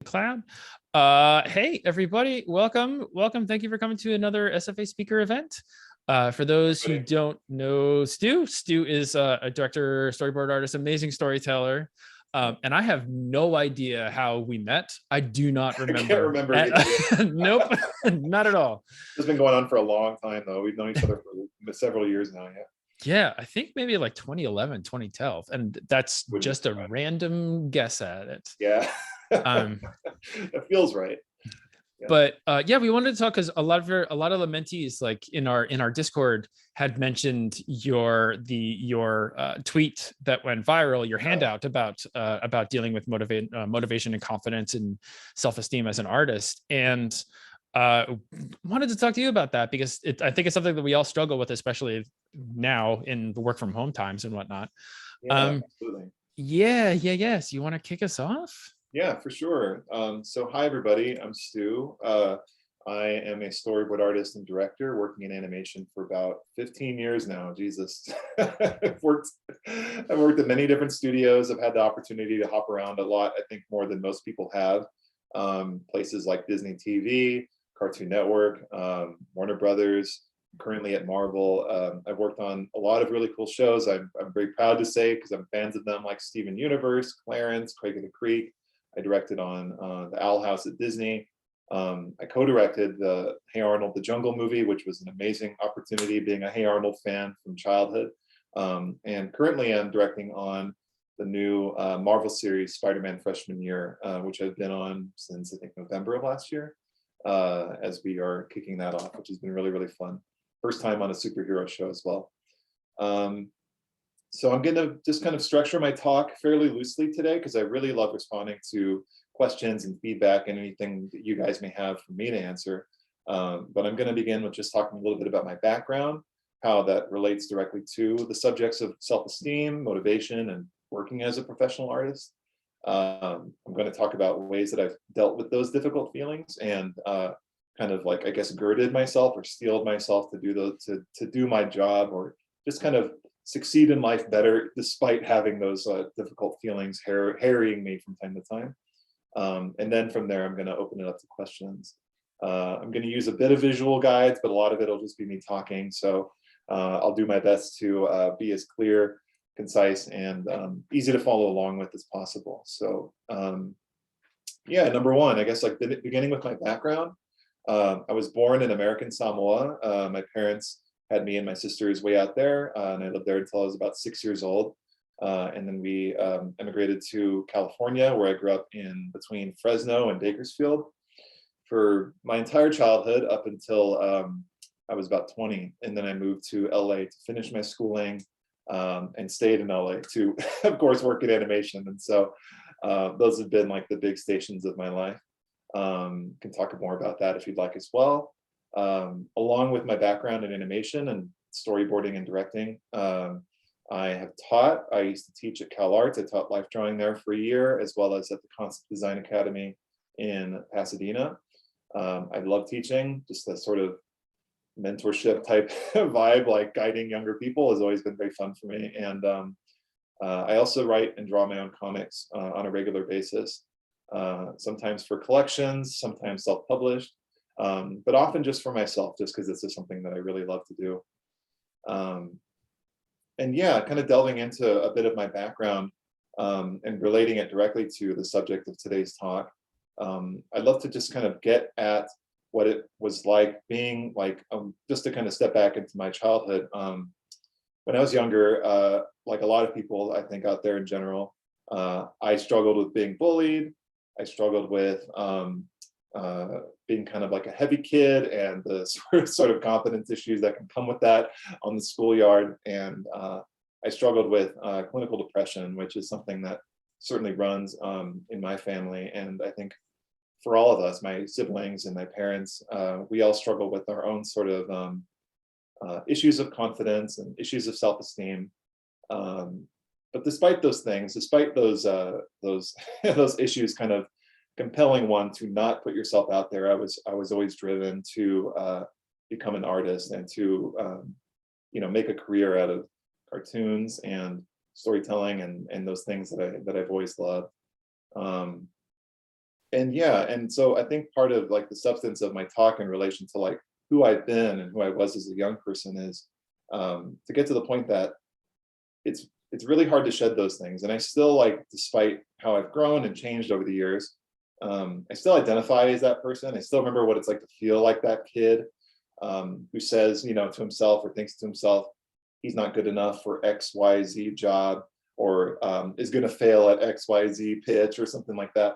Cloud. Hey everybody, welcome. Thank you for coming to another SfA speaker event. For those who don't know Stu is a director, storyboard artist, amazing storyteller. And I have no idea how we met. I do not I can't remember. remember either. Nope, not at all. This has been going on for a long time, though. We've known each other for several years now. Yeah, Yeah, I think maybe like 2011, 2012. And that's wouldn't be just a surprised. random guess at it. Yeah, Um, it feels right. Yeah, but yeah, we wanted to talk because a lot of the mentees like in our Discord had mentioned your tweet that went viral, your handout about dealing with motivation and confidence and self-esteem as an artist, and wanted to talk to you about that because I think it's something that we all struggle with, especially now in the work from home times and whatnot. yeah, um absolutely. yes, you want to kick us off? Yeah, for sure. So, hi everybody. I'm Stu. I am a storyboard artist and director working in animation for about 15 years now. Jesus, I've worked at many different studios. I've had the opportunity to hop around a lot. I think more than most people have. Places like Disney TV, Cartoon Network, Warner Brothers. Currently at Marvel. I've worked on a lot of really cool shows. I'm very proud to say because I'm fans of them, like Steven Universe, Clarence, Craig of the Creek. I directed on the Owl House at Disney. I co-directed the Hey Arnold, the Jungle movie, which was an amazing opportunity being a Hey Arnold fan from childhood. And currently I'm directing on the new Marvel series, Spider-Man Freshman Year, which I've been on since I think November of last year, as we are kicking that off, which has been really, really fun. First time on a superhero show as well. So I'm going to just kind of structure my talk fairly loosely today because I really love responding to questions and feedback and anything that you guys may have for me to answer. But I'm going to begin with just talking a little bit about my background, how that relates directly to the subjects of self-esteem, motivation, and working as a professional artist. I'm going to talk about ways that I've dealt with those difficult feelings and kind of like, I guess, girded myself or steeled myself to do my job, or just kind of succeed in life better despite having those difficult feelings harrying me from time to time. And then from there, I'm going to open it up to questions. I'm going to use a bit of visual guides, but a lot of it will just be me talking. So I'll do my best to be as clear, concise, and easy to follow along with as possible. So yeah, number one, I guess, like beginning with my background. I was born in American Samoa. My parents had me and my sisters way out there, and I lived there until I was about 6 years old. And then we emigrated to California, where I grew up in between Fresno and Bakersfield for my entire childhood up until I was about 20. And then I moved to LA to finish my schooling, and stayed in LA to, of course, work in animation. And so those have been like the big stations of my life. Can talk more about that if you'd like as well. Along with my background in animation and storyboarding and directing, I used to teach at CalArts. I taught life drawing there for a year, as well as at the Concept Design Academy in Pasadena. I love teaching, just a sort of mentorship type vibe, like guiding younger people has always been very fun for me. And I also write and draw my own comics on a regular basis. Sometimes for collections, sometimes self-published, but often just for myself, just because this is something that I really love to do. And yeah, kind of delving into a bit of my background and relating it directly to the subject of today's talk. I'd love to just kind of get at what it was like being like, just to kind of step back into my childhood. When I was younger, like a lot of people, I think out there in general, I struggled with being bullied. I struggled with being kind of like a heavy kid and the sort of confidence issues that can come with that on the schoolyard. And I struggled with clinical depression, which is something that certainly runs in my family. And I think for all of us, my siblings and my parents, we all struggle with our own sort of issues of confidence and issues of self-esteem. But despite those things, despite those those issues kind of compelling one to not put yourself out there, I was always driven to become an artist and to make a career out of cartoons and storytelling and those things that I've always loved. And yeah, and so I think part of like the substance of my talk in relation to like who I've been and who I was as a young person is to get to the point that it's really hard to shed those things. And I still, like, despite how I've grown and changed over the years, I still identify as that person. I still remember what it's like to feel like that kid who says, you know, to himself or thinks to himself, he's not good enough for XYZ job, or is going to fail at XYZ pitch or something like that,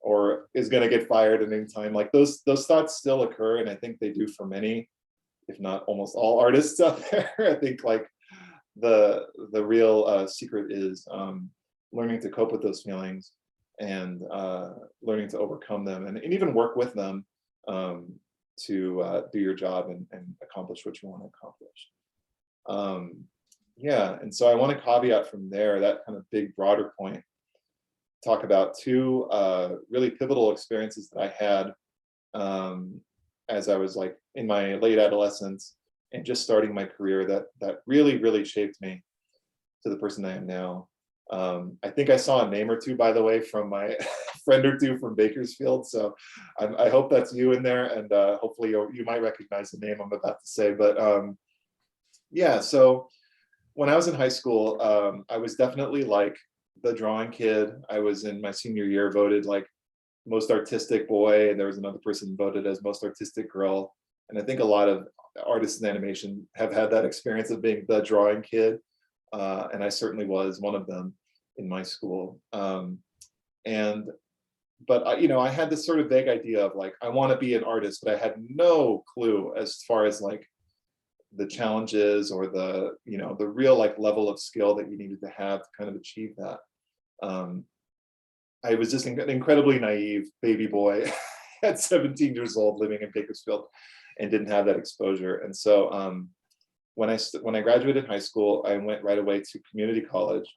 or is going to get fired at any time. Like those thoughts still occur, and I think they do for many, if not almost all artists out there. I think like the real secret is learning to cope with those feelings and learning to overcome them and even work with them to do your job and accomplish what you want to accomplish. Yeah, and so I want to caveat from there, that kind of big broader point, talk about two really pivotal experiences that I had as I was like in my late adolescence and just starting my career that really shaped me to the person I am now. I think I saw a name or two, by the way, from my friend or two from Bakersfield. So I hope that's you in there, and hopefully you might recognize the name I'm about to say. But yeah, so when I was in high school, I was definitely like the drawing kid. I was in my senior year voted like most artistic boy, and there was another person voted as most artistic girl. And I think a lot of artists in animation have had that experience of being the drawing kid. And I certainly was one of them in my school. But you know, I had this sort of vague idea of like, I want to be an artist, but I had no clue as far as like the challenges or the, you know, the real like level of skill that you needed to have to kind of achieve that. I was just an incredibly naive baby boy at 17 years old living in Bakersfield and didn't have that exposure. And so when I graduated high school, I went right away to community college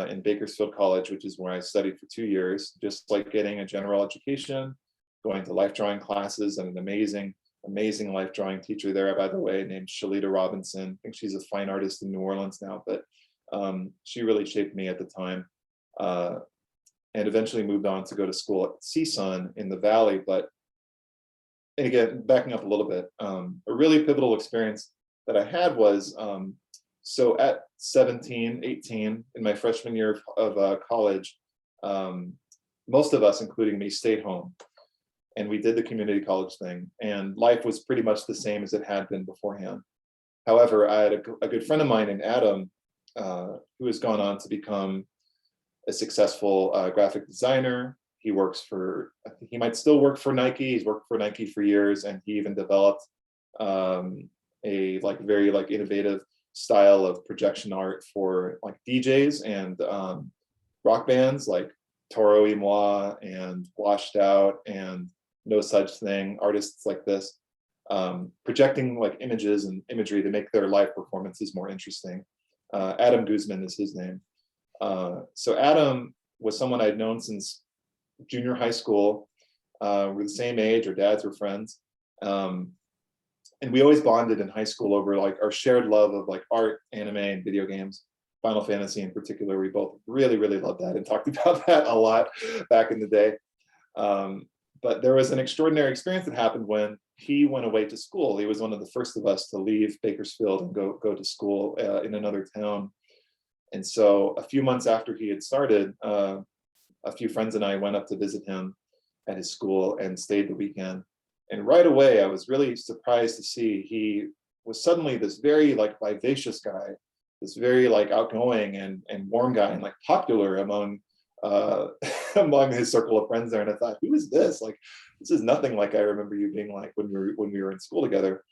in Bakersfield College, which is where I studied for 2 years, just like getting a general education, going to life drawing classes, and an amazing life drawing teacher there, by the way, named Shalita Robinson. I think she's a fine artist in New Orleans now, but she really shaped me at the time. And eventually moved on to go to school at CSUN in the Valley. But, and again, backing up a little bit, a really pivotal experience that I had was, so at 17, 18, in my freshman year of college, most of us, including me, stayed home. And we did the community college thing. And life was pretty much the same as it had been beforehand. However, I had a good friend of mine in Adam, who has gone on to become a successful graphic designer. He works for, I think he might still work for Nike. He's worked for Nike for years, and he even developed a like very like innovative style of projection art for like DJs and rock bands like Toro y Moi and Washed Out and No Such Thing, artists like this, projecting like images and imagery to make their live performances more interesting. Adam Guzman is his name. So Adam was someone I'd known since junior high school. We're the same age, our dads were friends. And we always bonded in high school over like our shared love of like art, anime, and video games. Final Fantasy in particular, we both really loved that and talked about that a lot back in the day. But there was an extraordinary experience that happened when he went away to school. He was one of the first of us to leave Bakersfield and go to school in another town. And so a few months after he had started, a few friends and I went up to visit him at his school and stayed the weekend. And right away, I was really surprised to see he was suddenly this very like vivacious guy, this very like outgoing and warm guy, and like popular among among his circle of friends there. And I thought, who is this? Like, this is nothing like I remember you being like when we were in school together.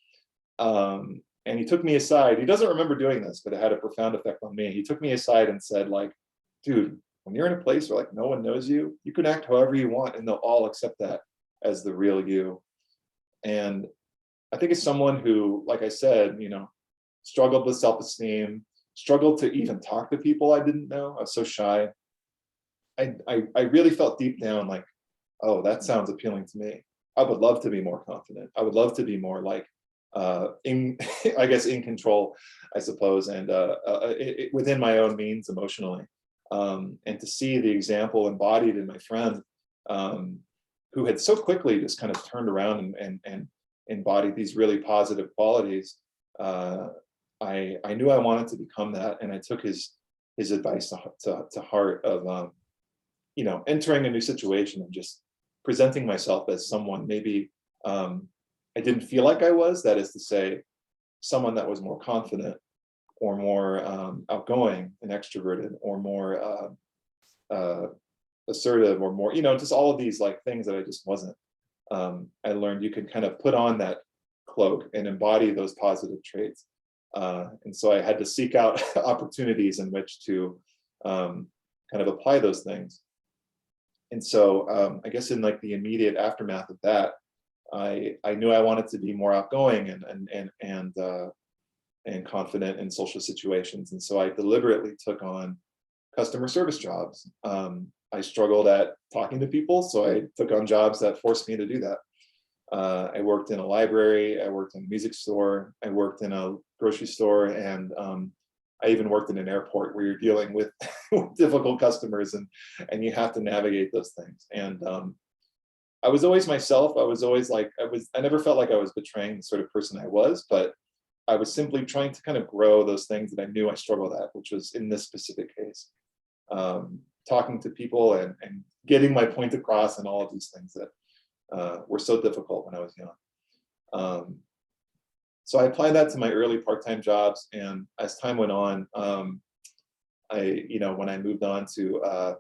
And he took me aside. He doesn't remember doing this, but it had a profound effect on me. He took me aside and said, like, dude, when you're in a place where like no one knows you, you can act however you want and they'll all accept that as the real you. And I think as someone who, like I said, you know, struggled with self-esteem, struggled to even talk to people I didn't know. I was so shy. I really felt deep down like, oh, that sounds appealing to me. I would love to be more confident. I would love to be more like in I guess in control, I suppose, and within my own means emotionally, and to see the example embodied in my friend who had so quickly just kind of turned around and embodied these really positive qualities. I knew I wanted to become that, and I took his advice to heart of you know, entering a new situation and just presenting myself as someone maybe I didn't feel like I was. That is to say, someone that was more confident or more outgoing and extroverted, or more assertive, or more, you know, just all of these like things that I just wasn't. I learned you could kind of put on that cloak and embody those positive traits. And so I had to seek out opportunities in which to kind of apply those things. And so I guess in like the immediate aftermath of that, I knew I wanted to be more outgoing and confident in social situations. And so I deliberately took on customer service jobs. I struggled at talking to people, so I took on jobs that forced me to do that. I worked in a library, I worked in a music store, I worked in a grocery store, and I even worked in an airport where you're dealing with difficult customers, and you have to navigate those things. And I was always myself. I was always like, I never felt like I was betraying the sort of person I was, but I was simply trying to kind of grow those things that I knew I struggled at, which was in this specific case, talking to people and getting my point across, and all of these things that were so difficult when I was young. So I applied that to my early part-time jobs, and as time went on, you know, when I moved on to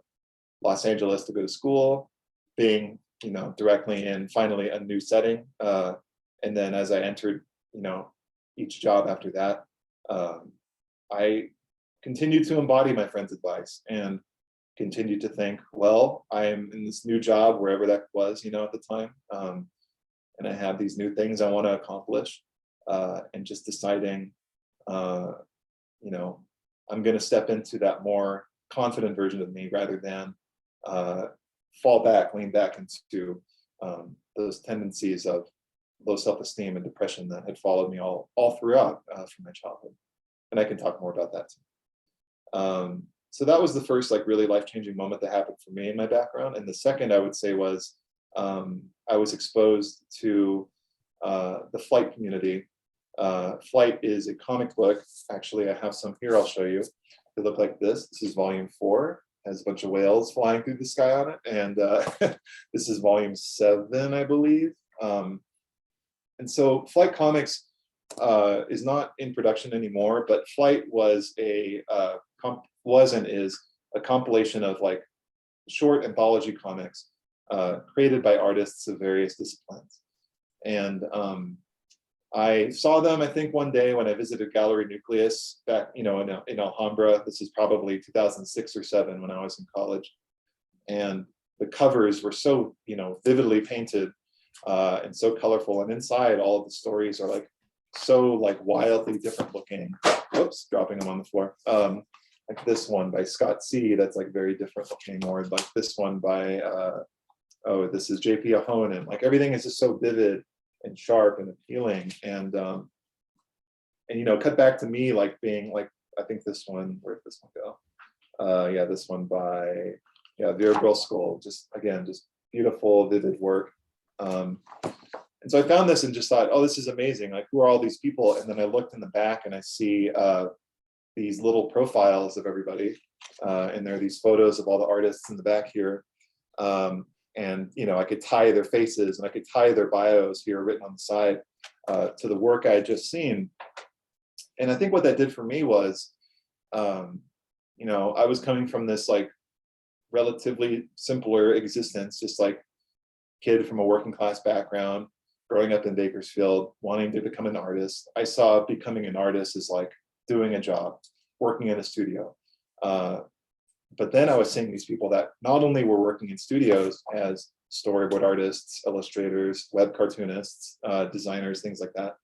Los Angeles to go to school, being, you know, directly in finally a new setting, and then as I entered, you know, each job after that, I continued to embody my friend's advice and continued to think, well, I'm in this new job, wherever that was, you know, at the time, and I have these new things I want to accomplish, and just deciding, you know, I'm going to step into that more confident version of me rather than lean back into those tendencies of low self-esteem and depression that had followed me all throughout from my childhood. And I can talk more about that too. So that was the first like really life-changing moment that happened for me in my background. And the second I would say was I was exposed to the Flight community. Flight is a comic book. Actually, I have some here, I'll show you. They look like this. This is volume 4. Has a bunch of whales flying through the sky on it. And this is volume 7, I believe. And so Flight Comics is not in production anymore, but Flight was and is a compilation of like short anthology comics created by artists of various disciplines. And I saw them, I think, one day when I visited Gallery Nucleus back, you know, in Alhambra. This is probably 2006 or 7 when I was in college. And the covers were so, you know, vividly painted and so colorful. And inside, all of the stories are like so like wildly different looking. Whoops, dropping them on the floor. Like this one by Scott C. That's like very different looking, or like this one by oh, this is J.P. Ahonen. Like everything is just so vivid and sharp and appealing, and you know, cut back to me like being like, I think this one, where did this one go? Yeah, this one by Vera Grosskol. Just again, just beautiful, vivid work. And so I found this and just thought, oh, this is amazing. Like, who are all these people? And then I looked in the back and I see these little profiles of everybody, and there are these photos of all the artists in the back here. And you know, I could tie their faces and I could tie their bios here written on the side to the work I had just seen. And I think what that did for me was, you know, I was coming from this like relatively simpler existence, just like kid from a working class background, growing up in Bakersfield, wanting to become an artist. I saw becoming an artist as like doing a job, working in a studio. But then I was seeing these people that not only were working in studios as storyboard artists, illustrators, web cartoonists, designers, things like that,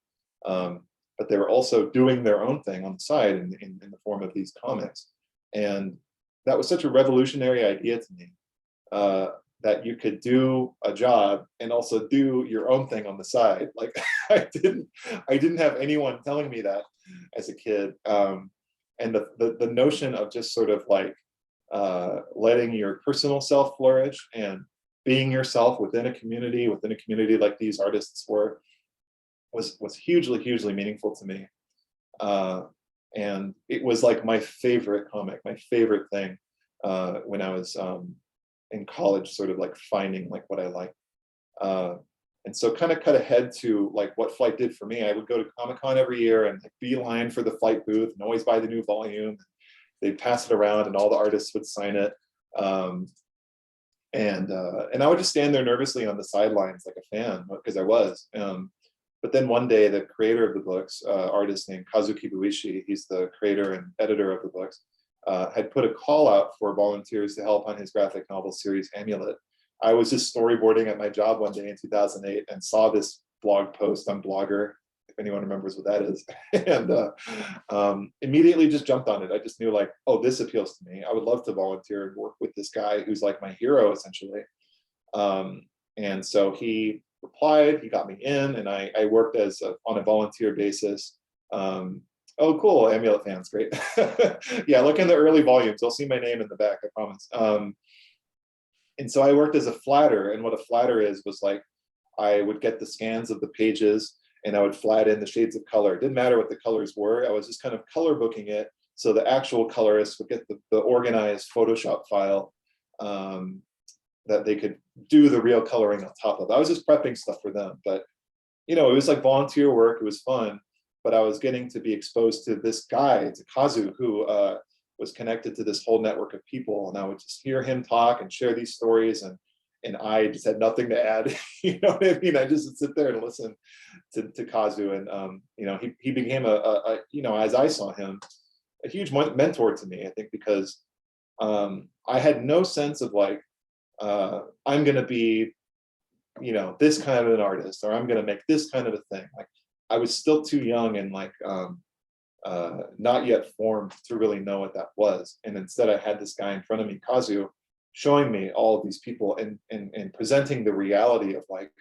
but they were also doing their own thing on the side in the form of these comics. And that was such a revolutionary idea to me, that you could do a job and also do your own thing on the side. Like I didn't have anyone telling me that as a kid. And the notion of just sort of like letting your personal self flourish and being yourself within a community like these artists were, was hugely meaningful to me. And it was like my favorite comic, my favorite thing when I was in college, sort of like finding like what I like. And so kind of cut ahead to like what Flight did for me. I would go to Comic-Con every year and like beeline for the Flight booth and always buy the new volume. They'd pass it around and all the artists would sign it. And I would just stand there nervously on the sidelines like a fan, because I was. But then one day, the creator of the books, artist named Kazuki Buishi, he's the creator and editor of the books, had put a call out for volunteers to help on his graphic novel series, Amulet. I was just storyboarding at my job one day in 2008 and saw this blog post on Blogger, if anyone remembers what that is, and immediately just jumped on it. I just knew like, oh, this appeals to me. I would love to volunteer and work with this guy who's like my hero, essentially. And so he replied, he got me in, and I worked as on a volunteer basis. Oh, cool, Amulet fans, great. Yeah, look in the early volumes, you'll see my name in the back, I promise. And so I worked as a flatter, and what a flatter is was like, I would get the scans of the pages and I would flat in the shades of color. It didn't matter what the colors were, I was just kind of color booking it, so the actual colorists would get the organized Photoshop file that they could do the real coloring on top of. I was just prepping stuff for them, but you know, it was like volunteer work, it was fun, but I was getting to be exposed to this guy, to Kazu, who was connected to this whole network of people, and I would just hear him talk and share these stories, and I just had nothing to add. You know what I mean? I just would sit there and listen to Kazu, and you know, he became a you know, as I saw him, a huge mentor to me, I think, because I had no sense of like, I'm gonna be, you know, this kind of an artist, or I'm gonna make this kind of a thing. Like, I was still too young and like not yet formed to really know what that was. And instead I had this guy in front of me, Kazu, showing me all of these people and presenting the reality of like,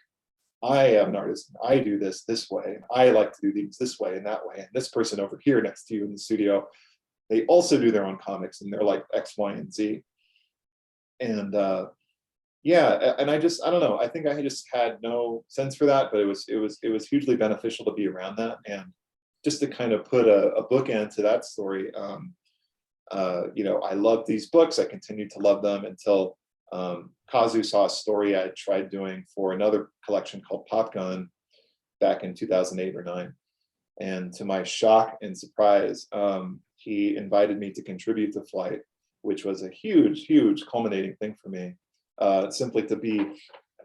I am an artist, and I do this way, and I like to do things this way and that way. And this person over here next to you in the studio, they also do their own comics, and they're like X, Y, and Z. And yeah, and I don't know, I think I just had no sense for that, but it was hugely beneficial to be around that, and just to kind of put a bookend to that story. You know, I loved these books, I continued to love them until Kazu saw a story I had tried doing for another collection called Pop Gun back in 2008 or 9. And to my shock and surprise, he invited me to contribute to Flight, which was a huge culminating thing for me. Simply to be,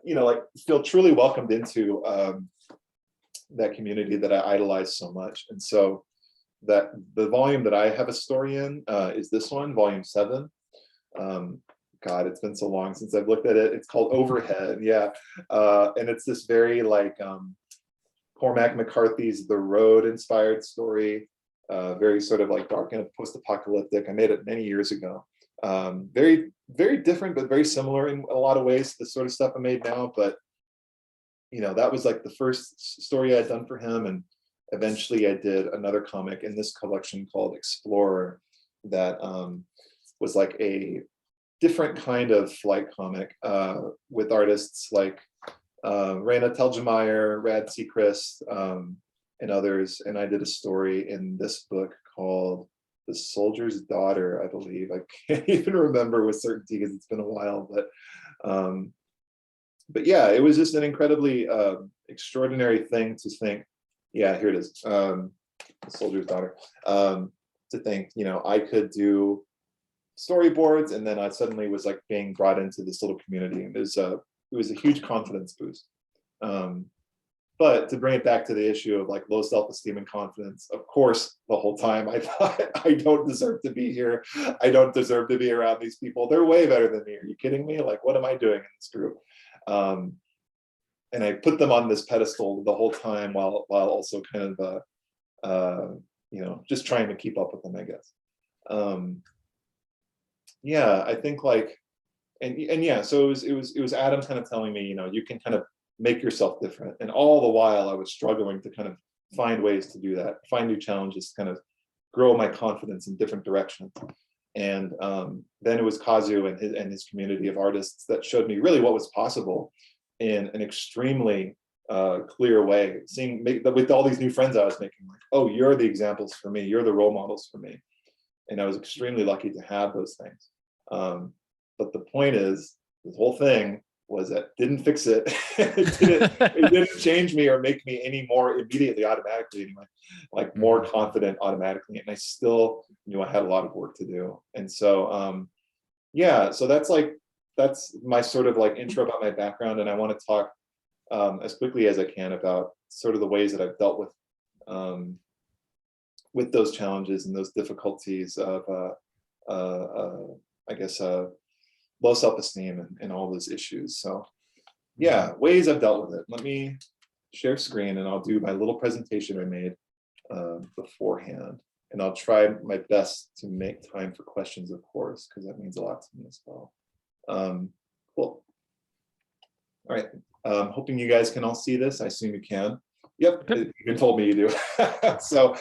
you know, like feel truly welcomed into that community that I idolized so much. And so that the volume that I have a story in is this one, volume 7. God, it's been so long since I've looked at it. It's called Overhead, yeah. And it's this very like Cormac McCarthy's The Road inspired story, very sort of like dark and post-apocalyptic. I made it many years ago. Very different, but very similar in a lot of ways to the sort of stuff I made now. But you know, that was like the first story I had done for him, and eventually I did another comic in this collection called Explorer that was like a different kind of Flight comic with artists like Raina Telgemeier, Rad Seacrest, and others. And I did a story in this book called The Soldier's Daughter, I believe. I can't even remember with certainty because it's been a while, but yeah, it was just an incredibly extraordinary thing to think, yeah, here it is, The Soldier's Daughter, to think, you know, I could do storyboards, and then I suddenly was like being brought into this little community, and it was a huge confidence boost. But to bring it back to the issue of like low self-esteem and confidence, of course, the whole time I thought, I don't deserve to be here. I don't deserve to be around these people. They're way better than me. Are you kidding me? Like, what am I doing in this group? And I put them on this pedestal the whole time while also kind of, you know, just trying to keep up with them, I guess. Yeah, I think like, and yeah, so it was Adam kind of telling me, you know, you can kind of make yourself different. And all the while I was struggling to kind of find ways to do that, find new challenges, to kind of grow my confidence in different directions. And then it was Kazu and his community of artists that showed me really what was possible in an extremely clear way. Seeing with all these new friends I was making, like, oh, you're the examples for me, you're the role models for me. And I was extremely lucky to have those things. But the point is, this whole thing was that didn't fix it. It didn't change me or make me any more immediately, automatically anyway, like more confident automatically. And I still knew I had a lot of work to do. And so, yeah, so that's my sort of like intro about my background. And I want to talk as quickly as I can about sort of the ways that I've dealt with those challenges and those difficulties of, I guess, low self-esteem and all those issues. So yeah, ways I've dealt with it. Let me share screen and I'll do my little presentation I made beforehand. And I'll try my best to make time for questions, of course, because that means a lot to me as well. Cool. All right. Hoping you guys can all see this. I assume you can. Yep, you told me you do. So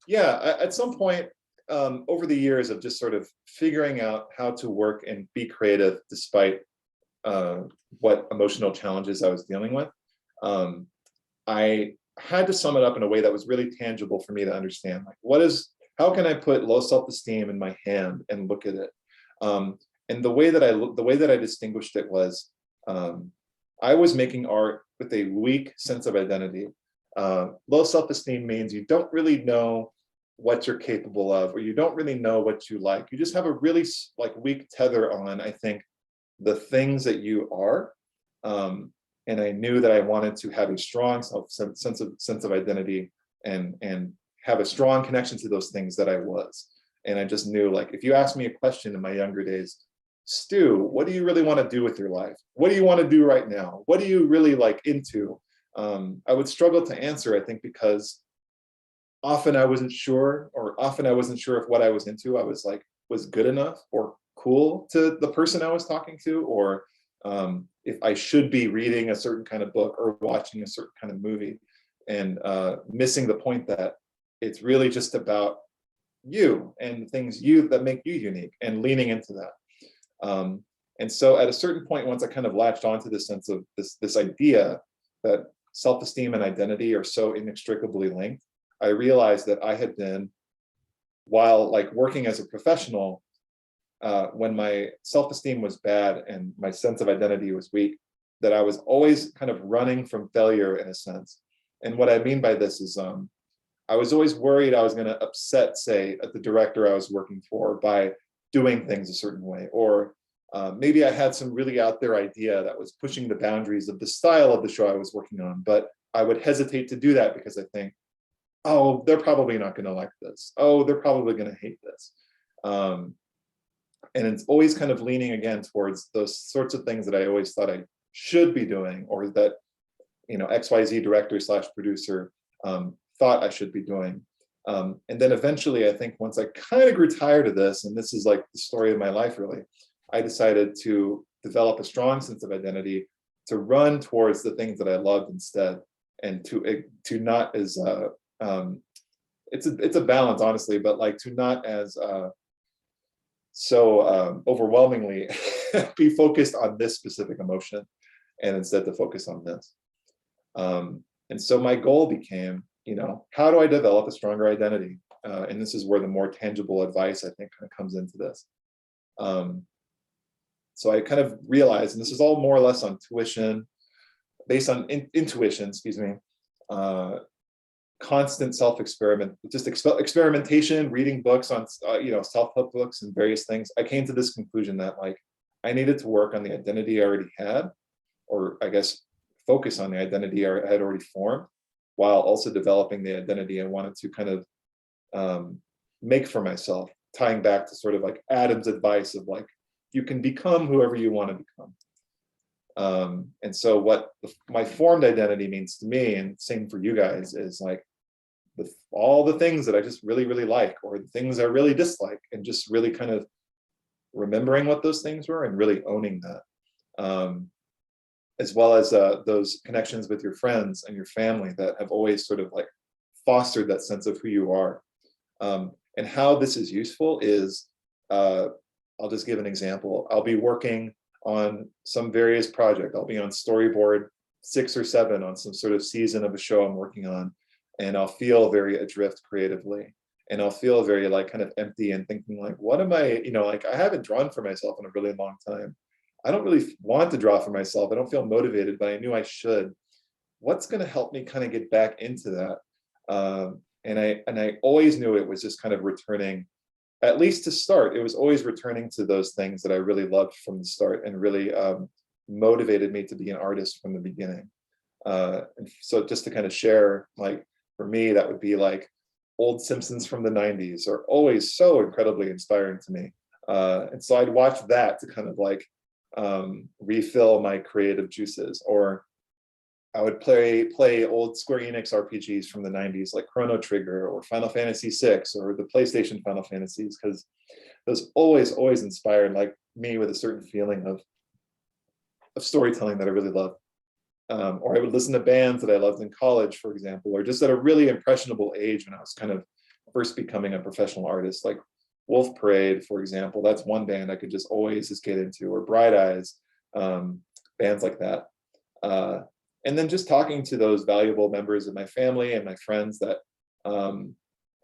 yeah, at some point, over the years of just sort of figuring out how to work and be creative despite what emotional challenges I was dealing with, I had to sum it up in a way that was really tangible for me to understand. Like, how can I put low self-esteem in my hand and look at it? And the way that I distinguished it was, I was making art with a weak sense of identity. Low self-esteem means you don't really know what you're capable of, or you don't really know what you like. You just have a really weak tether on, I think, the things that you are. And I knew that I wanted to have a strong sense of identity and have a strong connection to those things that I was. And I just knew, like, if you asked me a question in my younger days, Stu, what do you really want to do with your life? What do you want to do right now? What do you really like into? I would struggle to answer, I think, because often I wasn't sure if what I was into was good enough or cool to the person I was talking to, or if I should be reading a certain kind of book or watching a certain kind of movie, and missing the point that it's really just about you and things that make you unique, and leaning into that. And so at a certain point, once I kind of latched onto this sense of this idea that self-esteem and identity are so inextricably linked, I realized that I had been, while working as a professional, when my self-esteem was bad and my sense of identity was weak, that I was always kind of running from failure in a sense. And what I mean by this is, I was always worried I was going to upset, say, the director I was working for by doing things a certain way, or maybe I had some really out there idea that was pushing the boundaries of the style of the show I was working on, but I would hesitate to do that because I think, oh, they're probably not going to like this. Oh, they're probably going to hate this. And it's always kind of leaning again towards those sorts of things that I always thought I should be doing, or that, XYZ director / producer thought I should be doing. And then eventually, I think once I kind of grew tired of this, and this is like the story of my life, really, I decided to develop a strong sense of identity, to run towards the things that I loved instead, and to not as it's a balance, honestly, but to not as so overwhelmingly be focused on this specific emotion, and instead to focus on this. And so my goal became, how do I develop a stronger identity? And this is where the more tangible advice, I think, kind of comes into this. So I kind of realized, and this is all more or less on tuition, based on intuition, excuse me, constant experimentation, reading books on, self-help books and various things. I came to this conclusion that I needed to work on the identity I already had, or I guess focus on the identity I had already formed, while also developing the identity I wanted to kind of make for myself, tying back to sort of Adam's advice of you can become whoever you want to become. And so what my formed identity means to me, and same for you guys, is all the things that I just really, really like, or the things I really dislike, and just really kind of remembering what those things were and really owning that. As well as those connections with your friends and your family that have always sort of fostered that sense of who you are. And how this is useful is I'll just give an example. I'll be working on some various project. I'll be on storyboard 6 or 7 on some sort of season of a show I'm working on, and I'll feel very adrift creatively, and I'll feel very like kind of empty and thinking like, what am I, like I haven't drawn for myself in a really long time. I don't really want to draw for myself. I don't feel motivated, but I knew I should. What's going to help me kind of get back into that? And I always knew it was just kind of returning, at least to start, it was always returning to those things that I really loved from the start and really motivated me to be an artist from the beginning. And so just to kind of share, like for me, that would be like old Simpsons from the 90s are always so incredibly inspiring to me. And so I'd watch that to kind of like refill my creative juices. Or I would play old Square Enix RPGs from the 90s, like Chrono Trigger or Final Fantasy VI or the PlayStation Final Fantasies, because those always inspired like me with a certain feeling of storytelling that I really love. Or I would listen to bands that I loved in college, for example, or just at a really impressionable age when I was kind of first becoming a professional artist, like Wolf Parade, for example. That's one band I could just always just get into, or Bright Eyes, bands like that. And then just talking to those valuable members of my family and my friends that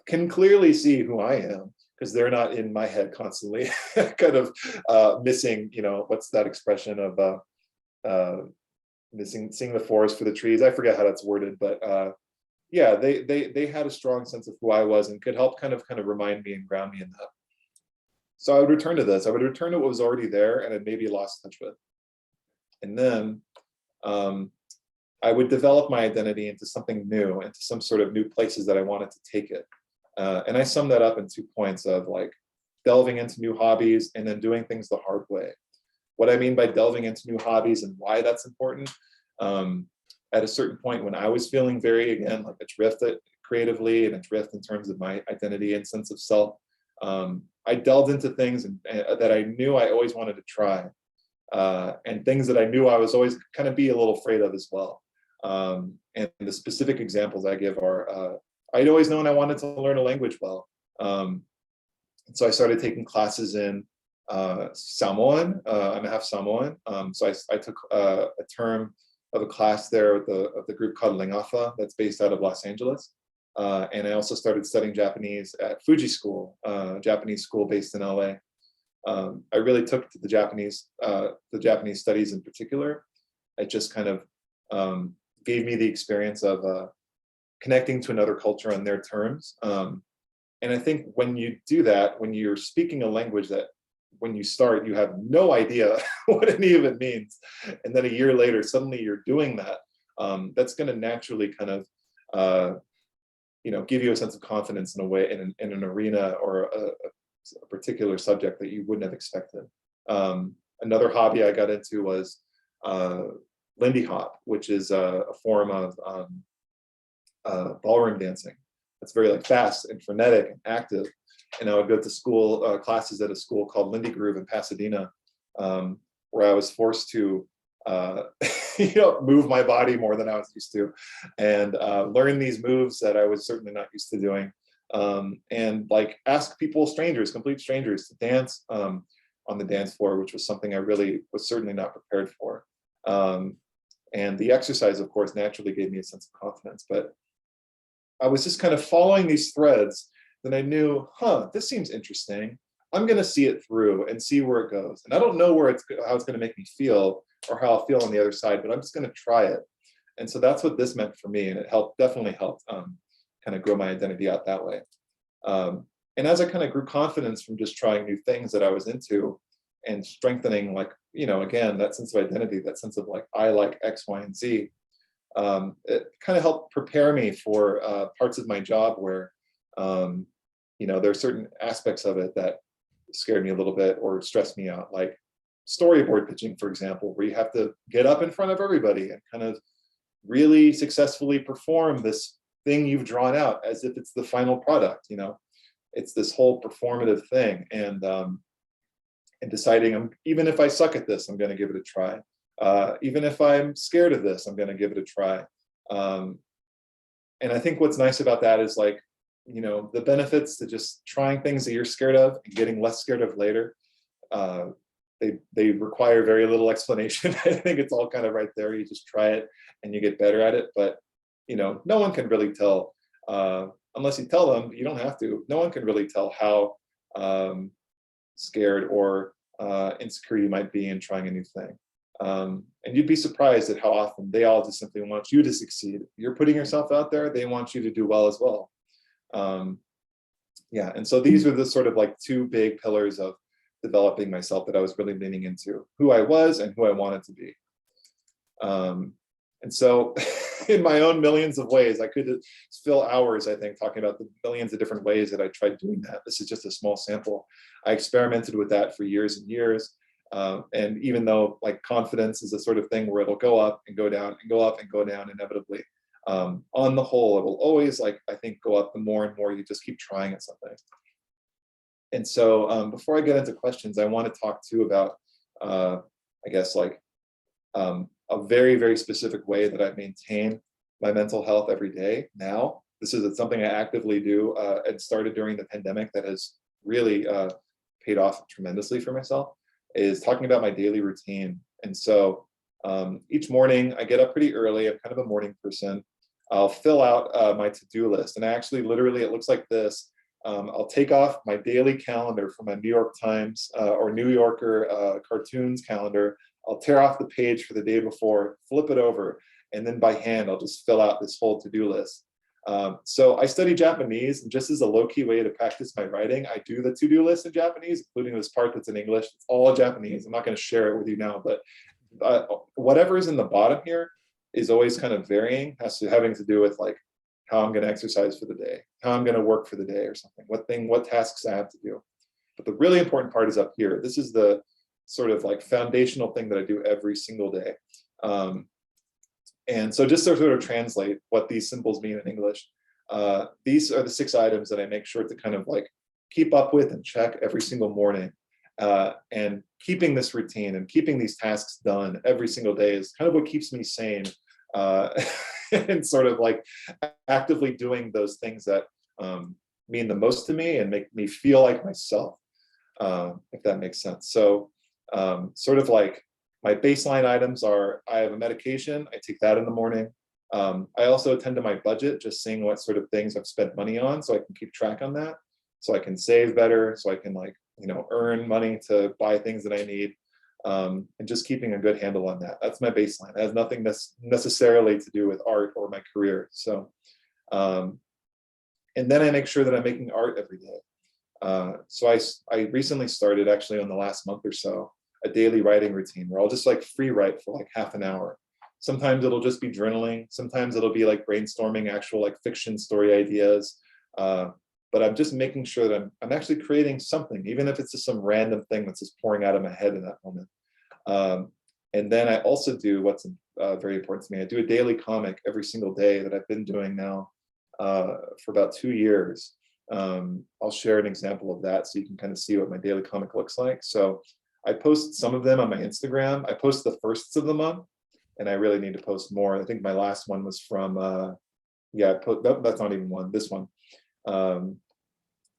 can clearly see who I am, because they're not in my head constantly, kind of missing, what's that expression of missing, seeing the forest for the trees. I forget how that's worded, but yeah, they had a strong sense of who I was and could help kind of remind me and ground me in that. So I would return to this. I would return to what was already there and I'd maybe lost touch with. And then I would develop my identity into something new, into some sort of new places that I wanted to take it. And I sum that up in 2 points of like delving into new hobbies and then doing things the hard way. What I mean by delving into new hobbies and why that's important, at a certain point when I was feeling very, again, like adrift creatively and adrift in terms of my identity and sense of self, I delved into things that I knew I always wanted to try, and things that I knew I was always kind of be a little afraid of as well. And the specific examples I give are, I'd always known I wanted to learn a language well. And so I started taking classes in Samoan. I'm half Samoan. So I took a term of a class there of the group called Lingafa that's based out of Los Angeles. And I also started studying Japanese at Fuji School, Japanese school based in LA. I really took to the Japanese studies in particular. It just kind of gave me the experience of connecting to another culture on their terms. And I think when you do that, when you're speaking a language that when you start, you have no idea what any of it means. And then a year later, suddenly you're doing that. That's going to naturally kind of, give you a sense of confidence in a way, in an arena or a particular subject that you wouldn't have expected. Another hobby I got into was Lindy Hop, which is a form of ballroom dancing. It's very like fast and frenetic and active. And I would go to school classes at a school called Lindy Groove in Pasadena, where I was forced to move my body more than I was used to, and learn these moves that I was certainly not used to doing, and like ask people, complete strangers, to dance on the dance floor, which was something I really was certainly not prepared for. And the exercise, of course, naturally gave me a sense of confidence, but I was just kind of following these threads. Then I knew, this seems interesting. I'm going to see it through and see where it goes. And I don't know how it's going to make me feel or how I'll feel on the other side, but I'm just going to try it. And so that's what this meant for me. And it definitely helped kind of grow my identity out that way. And as I kind of grew confidence from just trying new things that I was into and strengthening, like, again, that sense of identity, that sense of like, I like X, Y, and Z, it kind of helped prepare me for parts of my job where, there are certain aspects of it that scared me a little bit or stressed me out, like storyboard pitching, for example, where you have to get up in front of everybody and kind of really successfully perform this thing you've drawn out as if it's the final product. It's this whole performative thing, and deciding, even if I suck at this, I'm going to give it a try. Even if I'm scared of this, I'm going to give it a try. And I think what's nice about that is, like, the benefits to just trying things that you're scared of and getting less scared of later, they require very little explanation. I think it's all kind of right there. You just try it and you get better at it. But no one can really tell, unless you tell them. You don't have to. No one can really tell how scared or insecure you might be in trying a new thing. And you'd be surprised at how often they all just simply want you to succeed. You're putting yourself out there, they want you to do well as well. Yeah, and so these are the sort of like two big pillars of developing myself that I was really leaning into: who I was and who I wanted to be. And so in my own millions of ways, I could fill hours, I think, talking about the millions of different ways that I tried doing that. This is just a small sample. I experimented with that for years and years. And even though like confidence is a sort of thing where it'll go up and go down and go up and go down inevitably, on the whole, it will always, like, I think, go up the more and more you just keep trying at something. And so before I get into questions, I want to talk too about, I guess, like a very, very specific way that I maintain my mental health every day now. This is something I actively do and started during the pandemic that has really paid off tremendously for myself, is talking about my daily routine. And so each morning I get up pretty early. I'm kind of a morning person. I'll fill out my to-do list. And I actually, literally, it looks like this. I'll take off my daily calendar from my New York Times or New Yorker cartoons calendar. I'll tear off the page for the day before, flip it over, and then by hand, I'll just fill out this whole to-do list. So I study Japanese, and just as a low-key way to practice my writing, I do the to-do list in Japanese, including this part that's in English. It's all Japanese. I'm not going to share it with you now, but whatever is in the bottom here is always kind of varying, having to do with like how I'm going to exercise for the day, how I'm going to work for the day or something, what tasks I have to do. But the really important part is up here. This is the sort of like foundational thing that I do every single day. And so just to sort of translate what these symbols mean in English, these are the 6 items that I make sure to kind of like keep up with and check every single morning. And keeping this routine and keeping these tasks done every single day is kind of what keeps me sane, and sort of like actively doing those things that mean the most to me and make me feel like myself, if that makes sense. So sort of like my baseline items are, I have a medication, I take that in the morning. I also attend to my budget, just seeing what sort of things I've spent money on so I can keep track on that, so I can save better, so I can like, earn money to buy things that I need, and just keeping a good handle on that. That's my baseline. It has nothing necessarily to do with art or my career. So, and then I make sure that I'm making art every day. So I recently started, actually on the last month or so, a daily writing routine where I'll just like free write for like half an hour. Sometimes it'll just be journaling. Sometimes it'll be like brainstorming actual like fiction story ideas. But I'm just making sure that I'm actually creating something, even if it's just some random thing that's just pouring out of my head in that moment. And then I also do what's very important to me. I do a daily comic every single day that I've been doing now for about 2 years. I'll share an example of that so you can kind of see what my daily comic looks like. So I post some of them on my Instagram. I post the firsts of the month, and I really need to post more. I think my last one was from, that's not even one, this one.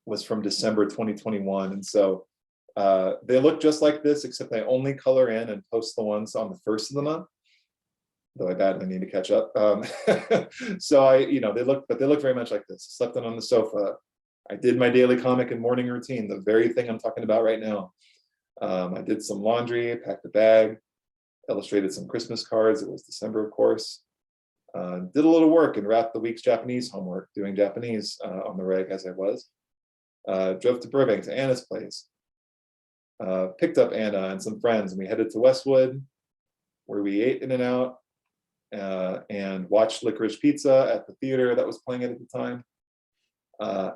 Was from December 2021. And so they look just like this, except I only color in and post the ones on the first of the month, though I badly need to catch up. So they look very much like this. I slept on the sofa. I did my daily comic and morning routine, the very thing I'm talking about right now. I did some laundry, packed a bag, illustrated some Christmas cards. It was December, of course. Did a little work and wrapped the week's Japanese homework, doing Japanese on the reg as I was. Drove to Burbank to Anna's place. Picked up Anna and some friends, and we headed to Westwood, where we ate In-N-Out and watched Licorice Pizza at the theater that was playing it at the time.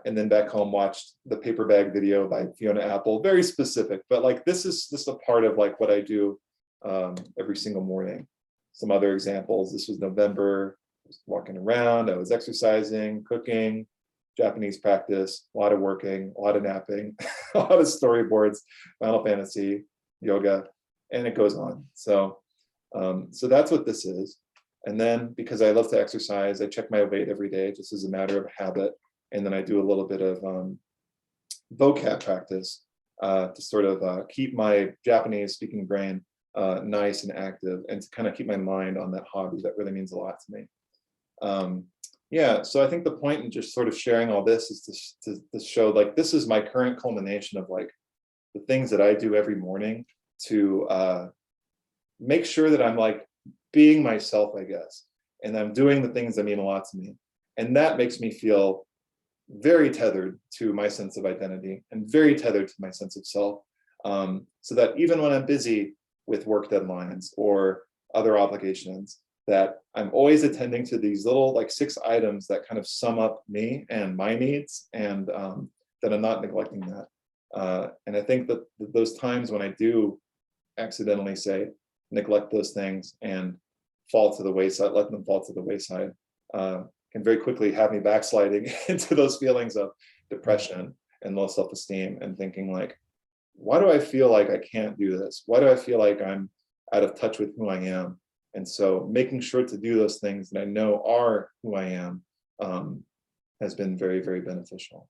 And then back home watched the Paper Bag video by Fiona Apple. Very specific, but like this is just a part of like what I do every single morning. Some other examples: this was November. I was walking around, I was exercising, cooking, Japanese practice, a lot of working, a lot of napping, a lot of storyboards, Final Fantasy, yoga, and it goes on. So, so that's what this is. And then because I love to exercise, I check my weight every day just as a matter of habit. And then I do a little bit of vocab practice to sort of keep my Japanese speaking brain nice and active, and to kind of keep my mind on that hobby that really means a lot to me. Yeah, so I think the point in just sort of sharing all this is to show, like, this is my current culmination of like the things that I do every morning to make sure that I'm like being myself, I guess, and I'm doing the things that mean a lot to me. And that makes me feel very tethered to my sense of identity and very tethered to my sense of self. So that even when I'm busy with work deadlines or other obligations, that I'm always attending to these little like 6 items that kind of sum up me and my needs, and that I'm not neglecting that. And I think that those times when I do accidentally say neglect those things and fall to the wayside, let them fall to the wayside, can very quickly have me backsliding into those feelings of depression and low self-esteem, and thinking like, why do I feel like I can't do this? Why do I feel like I'm out of touch with who I am? And so making sure to do those things that I know are who I am has been very, very beneficial.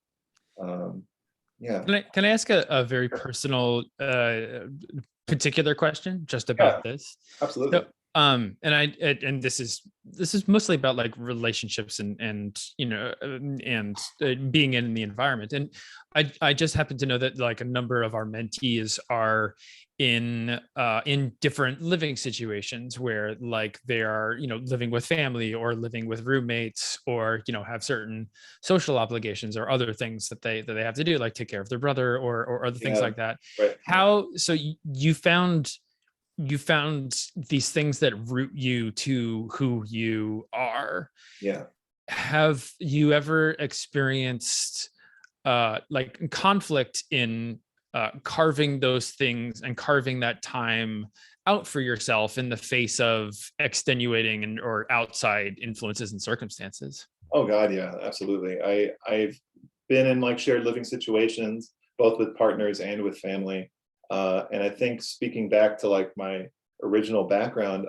Yeah. Can I ask a very personal, particular question just Yeah, about this? absolutely. So, and this is mostly about like relationships and being in the environment. And I just happen to know that like a number of our mentees are in different living situations where like they are, living with family or living with roommates, or have certain social obligations or other things that they have to do, like take care of their brother or other things like that. Right. How so you found these things that root you to who you are. Yeah. Have you ever experienced like conflict in carving those things and carving that time out for yourself in the face of extenuating or outside influences and circumstances? Oh God, yeah, absolutely. I've been in like shared living situations, both with partners and with family. And I think, speaking back to like my original background,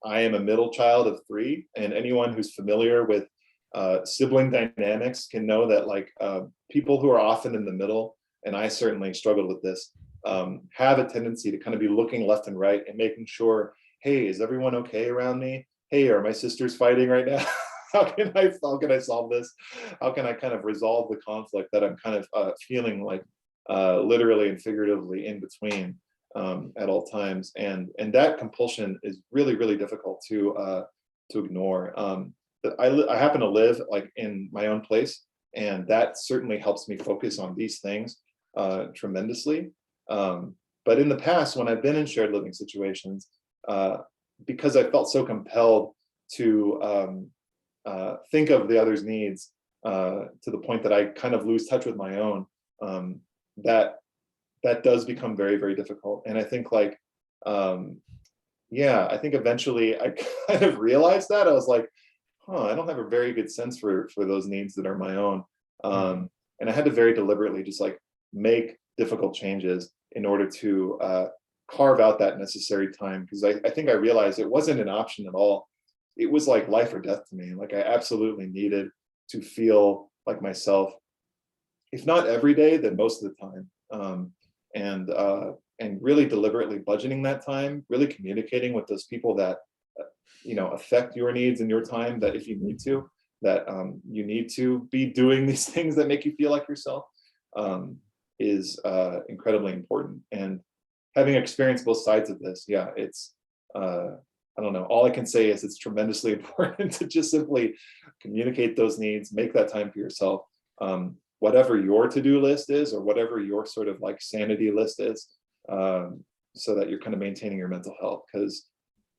I am a middle child of 3, and anyone who's familiar with sibling dynamics can know that like people who are often in the middle, and I certainly struggled with this, have a tendency to kind of be looking left and right and making sure, hey, is everyone okay around me? Hey, are my sisters fighting right now? How can I solve this? How can I kind of resolve the conflict that I'm kind of feeling like literally and figuratively in between at all times? And that compulsion is really, really difficult to ignore. I happen to live like in my own place, and that certainly helps me focus on these things tremendously. But in the past, when I've been in shared living situations, because I felt so compelled to think of the other's needs to the point that I kind of lose touch with my own, that does become very, very difficult. And I think like, yeah, I think eventually I kind of realized that. I was like, I don't have a very good sense for those needs that are my own. And I had to very deliberately just like make difficult changes in order to carve out that necessary time, because I think I realized it wasn't an option at all. It was like life or death to me. Like I absolutely needed to feel like myself, if not every day, then most of the time. And really deliberately budgeting that time, really communicating with those people that affect your needs and your time, that if you need to, that you need to be doing these things that make you feel like yourself, is incredibly important. And having experienced both sides of this, yeah, it's I don't know, all I can say is it's tremendously important to just simply communicate those needs, make that time for yourself, whatever your to-do list is, or whatever your sort of like sanity list is, so that you're kind of maintaining your mental health. Because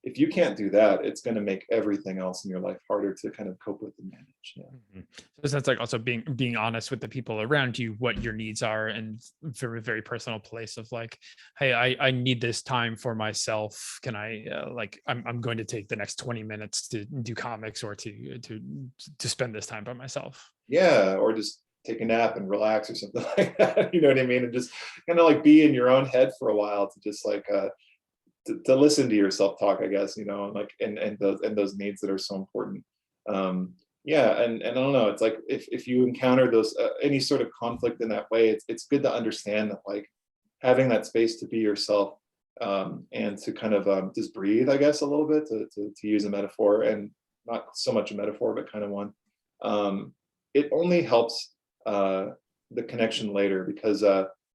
if you can't do that, it's going to make everything else in your life harder to kind of cope with and manage. Yeah. So that's like also being honest with the people around you, what your needs are, and from a very personal place of like, hey, I need this time for myself. Can I like I'm going to take the next 20 minutes to do comics, or to spend this time by myself. Yeah, or just take a nap and relax or something like that. You know what I mean? And just kind of like be in your own head for a while, to just like to listen to your self-talk, I guess, and like and those needs that are so important. Yeah, and I don't know, it's like if you encounter those any sort of conflict in that way, it's good to understand that like having that space to be yourself, and to kind of just breathe, I guess, a little bit, to use a metaphor, and not so much a metaphor, but kind of one. It only helps the connection later, because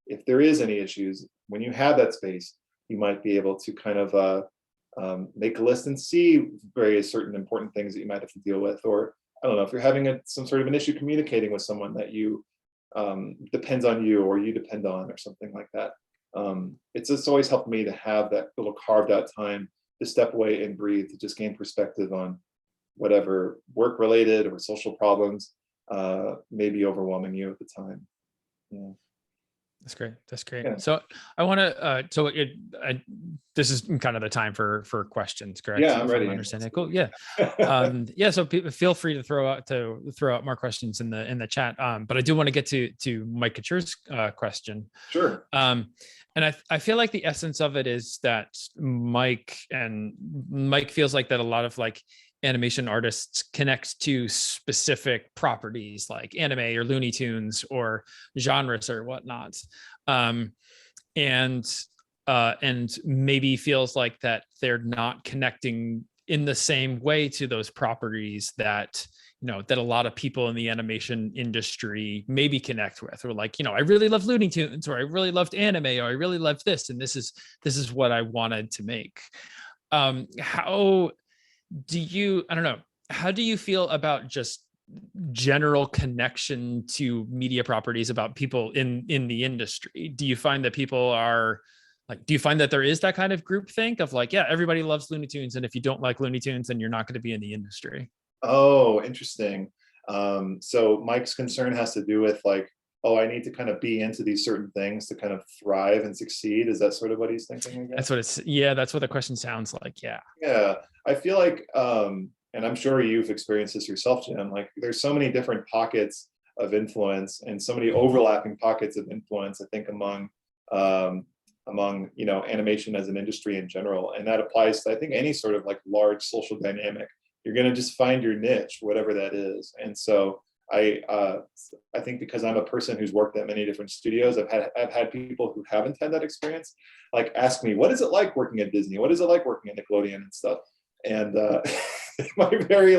if there is any issues, when you have that space, you might be able to kind of make a list and see various certain important things that you might have to deal with. Or I don't know, if you're having some sort of an issue communicating with someone that you depends on you, or you depend on, or something like that. It's just always helped me to have that little carved out time to step away and breathe, to just gain perspective on whatever work related or social problems may be overwhelming you at the time. Yeah. That's great. That's great. Yeah. So I want to, this is kind of the time for questions, correct? Yeah, I'm ready. Understanding. Cool. Yeah. Yeah. So people feel free to throw out more questions in the chat. But I do want to get to Mike Couture's question. Sure. And I feel like the essence of it is that Mike feels like that a lot of like animation artists connect to specific properties like anime or Looney Tunes or genres or whatnot. And maybe feels like that they're not connecting in the same way to those properties that, that a lot of people in the animation industry maybe connect with, or like, I really love Looney Tunes, or I really loved anime, or I really loved this, and this is what I wanted to make. How do you, I don't know, how do you feel about just general connection to media properties about people in the industry? Do you find that people are like, do you find that there is that kind of groupthink of like, yeah, everybody loves Looney Tunes, and if you don't like Looney Tunes, then you're not going to be in the industry? Oh, interesting. So Mike's concern has to do with like, oh, I need to kind of be into these certain things to kind of thrive and succeed. Is that sort of what he's thinking again? That's what the question sounds like. Yeah. Yeah. I feel like, and I'm sure you've experienced this yourself, Jim, like there's so many different pockets of influence and so many overlapping pockets of influence, I think, among animation as an industry in general. And that applies to, I think, any sort of like large social dynamic. You're going to just find your niche, whatever that is. And so I think because I'm a person who's worked at many different studios, I've had people who haven't had that experience like ask me, what is it like working at Disney? What is it like working at Nickelodeon and stuff? And my very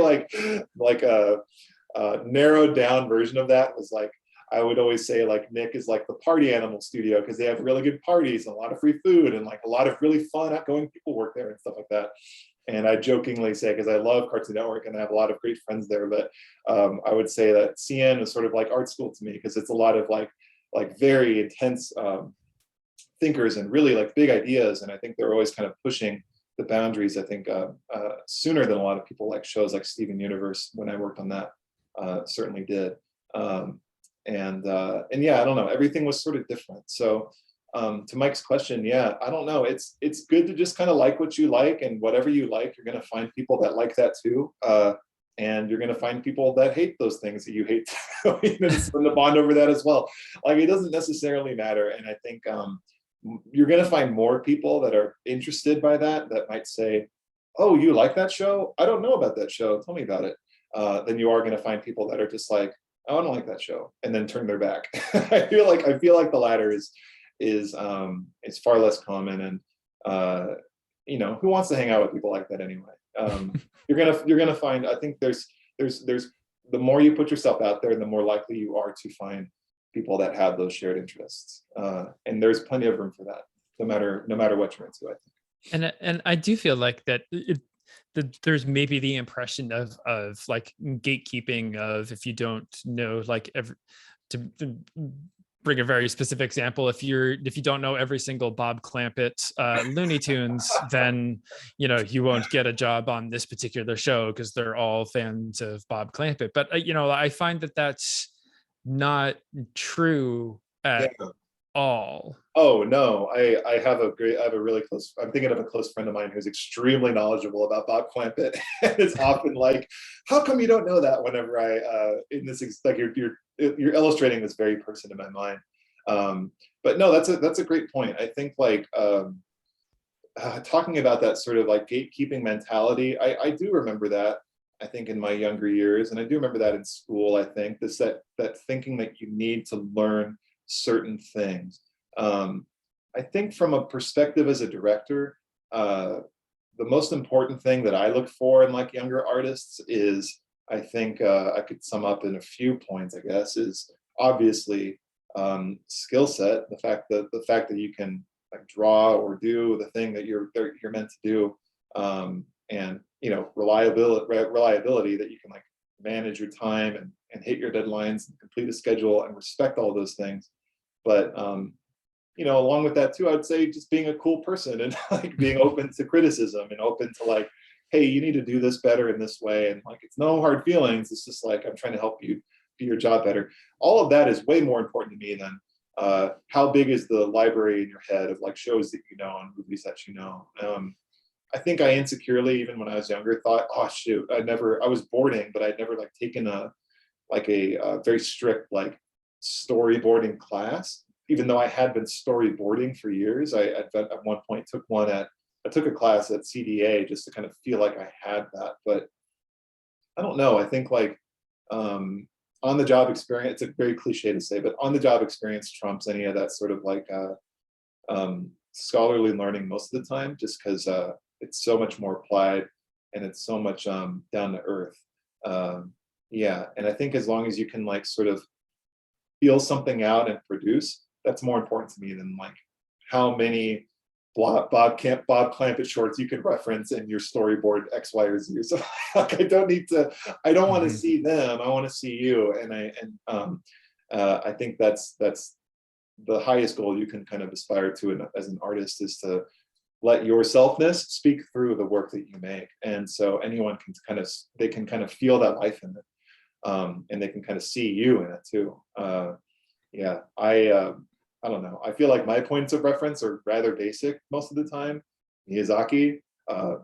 narrowed down version of that was like, I would always say like Nick is like the party animal studio, because they have really good parties and a lot of free food and like a lot of really fun outgoing people work there and stuff like that. And I jokingly say, because I love Cartoon Network and I have a lot of great friends there, but I would say that CN is sort of like art school to me, because it's a lot of like very intense thinkers and really like big ideas. And I think they're always kind of pushing the boundaries, I think, sooner than a lot of people like shows like Steven Universe, when I worked on that, certainly did. And yeah, I don't know, everything was sort of different. So to Mike's question, yeah, I don't know. It's good to just kind of like what you like, and whatever you like, you're going to find people that like that too. And you're going to find people that hate those things that you hate. And the bond over that as well. Like, it doesn't necessarily matter. And I think you're going to find more people that are interested by that might say, oh, you like that show? I don't know about that show. Tell me about it. Than you are going to find people that are just like, oh, I don't like that show, and then turn their back. I feel like the latter is far less common, and who wants to hang out with people like that anyway? You're gonna find, I think there's the more you put yourself out there, the more likely you are to find people that have those shared interests, and there's plenty of room for that, no matter what you're into, I think. And I do feel like that there's maybe the impression of like gatekeeping of, if you don't know, like to bring a very specific example, if you don't know every single Bob Clampett Looney Tunes, then you won't get a job on this particular show because they're all fans of Bob Clampett. But I find that that's not true at all. Oh no, I have a really close, I'm thinking of a close friend of mine who's extremely knowledgeable about Bob Clampett. And it's often like, how come you don't know that? Whenever in this, like you're illustrating this very person in my mind. But no, that's a great point. I think like talking about that sort of like gatekeeping mentality, I do remember that. I think in my younger years, and I do remember that in school, I think this, that thinking that you need to learn certain things. I think from a perspective as a director, the most important thing that I look for in like younger artists is, I think I could sum up in a few points, I guess, is obviously skill set, the fact that you can like draw or do the thing that you're meant to do, and reliability that you can like manage your time and hit your deadlines and complete a schedule and respect all those things. But along with that too, I would say just being a cool person and like being open to criticism and open to like, hey, you need to do this better in this way, and like it's no hard feelings, it's just like I'm trying to help you do your job better. All of that is way more important to me than how big is the library in your head of like shows that you know and movies that you know. I think I insecurely, even when I was younger, thought, oh shoot, I was boarding, but I'd never like taken a very strict like storyboarding class, even though I had been storyboarding for years. I at one point took a class at CDA just to kind of feel like I had that. But I don't know, I think like on the job experience, it's a very cliche to say, but on the job experience trumps any of that sort of like scholarly learning most of the time, just because it's so much more applied and it's so much down to earth. Yeah, and I think as long as you can like sort of feel something out and produce, that's more important to me than like how many Bob Clampett shorts you can reference in your storyboard X, Y, or Z. So like, I don't want to see them. I want to see you. And I think that's the highest goal you can kind of aspire to as an artist, is to let your selfness speak through the work that you make. And so anyone can kind of feel that life in it. And they can kind of see you in it too. Yeah, I don't know. I feel like my points of reference are rather basic most of the time. Miyazaki,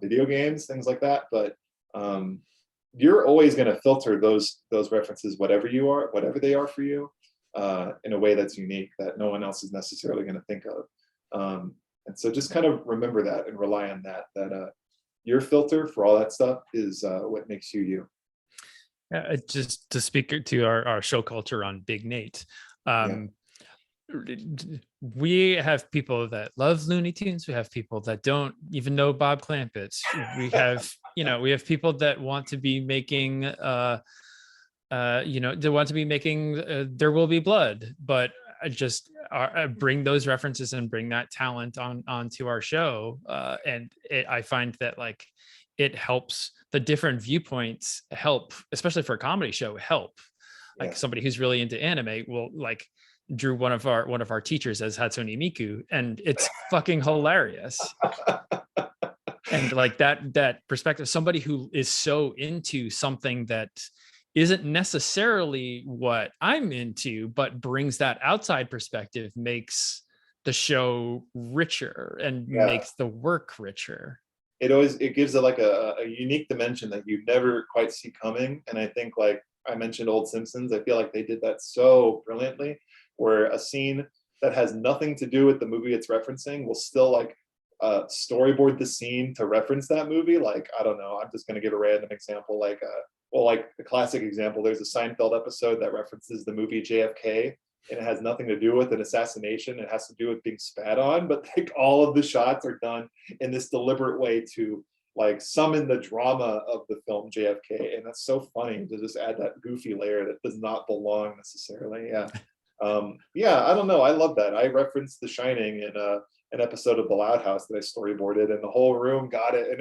video games, things like that. But you're always going to filter those references, whatever they are for you, in a way that's unique that no one else is necessarily going to think of. And so just kind of remember that and rely on that your filter for all that stuff is what makes you you. Just to speak to our show culture on Big Nate. We have people that love Looney Tunes. We have people that don't even know Bob Clampett. We have, we have people that want to be making, they want to be making There Will Be Blood, but I just bring those references and bring that talent onto our show. And I find that like it helps, the different viewpoints help, especially for a comedy show, help. Like somebody who's really into anime will like drew one of our teachers as Hatsune Miku, and it's fucking hilarious. And like that perspective, somebody who is so into something that isn't necessarily what I'm into, but brings that outside perspective, makes the show richer and makes the work richer. It gives it like a unique dimension that you never quite see coming. And I think, like I mentioned old Simpsons, I feel like they did that so brilliantly, where a scene that has nothing to do with the movie it's referencing will still like storyboard the scene to reference that movie. Like, I don't know, I'm just going to give a random example, like like the classic example, there's a Seinfeld episode that references the movie JFK, and it has nothing to do with an assassination. It has to do with being spat on, but like all of the shots are done in this deliberate way to like summon the drama of the film JFK. And that's so funny to just add that goofy layer that does not belong necessarily. Yeah. I don't know. I love that. I referenced The Shining in an episode of The Loud House that I storyboarded, and the whole room got it, and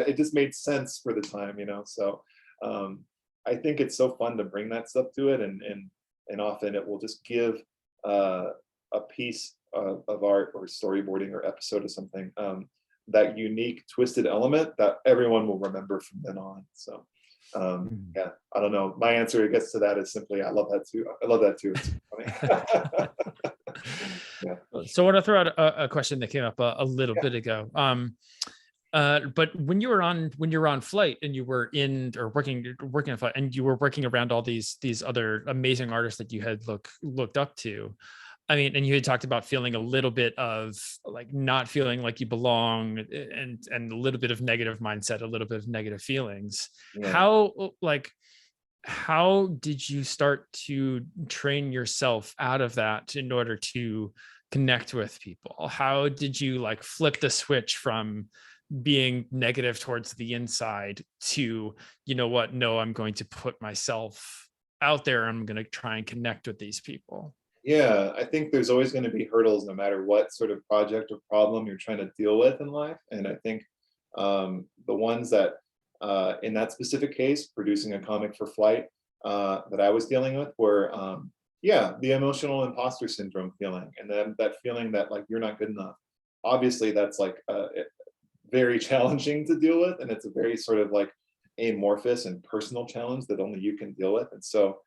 it just made sense for the time, So I think it's so fun to bring that stuff to it, and often it will just give a piece of art or storyboarding or episode of something that unique twisted element that everyone will remember from then on. So I don't know. My answer, I guess, to that is simply I love that too. I love that too. It's funny. So I want to throw out a question that came up a little bit ago. But when you were on flight and you were working on flight and you were working around all these other amazing artists that you had looked up to, I mean, and you had talked about feeling a little bit of like not feeling like you belong, and a little bit of negative mindset, a little bit of negative feelings. Yeah. How did you start to train yourself out of that in order to connect with people? How did you like flip the switch from being negative towards the inside to, you know what, no, I'm going to put myself out there. I'm going to try and connect with these people. Yeah, I think there's always going to be hurdles no matter what sort of project or problem you're trying to deal with in life. And I think the ones that, in that specific case, producing a comic for Flight, that I was dealing with were, yeah, the emotional imposter syndrome feeling, and then that feeling that like you're not good enough. Obviously, that's like very challenging to deal with, and it's a very sort of like amorphous and personal challenge that only you can deal with. And so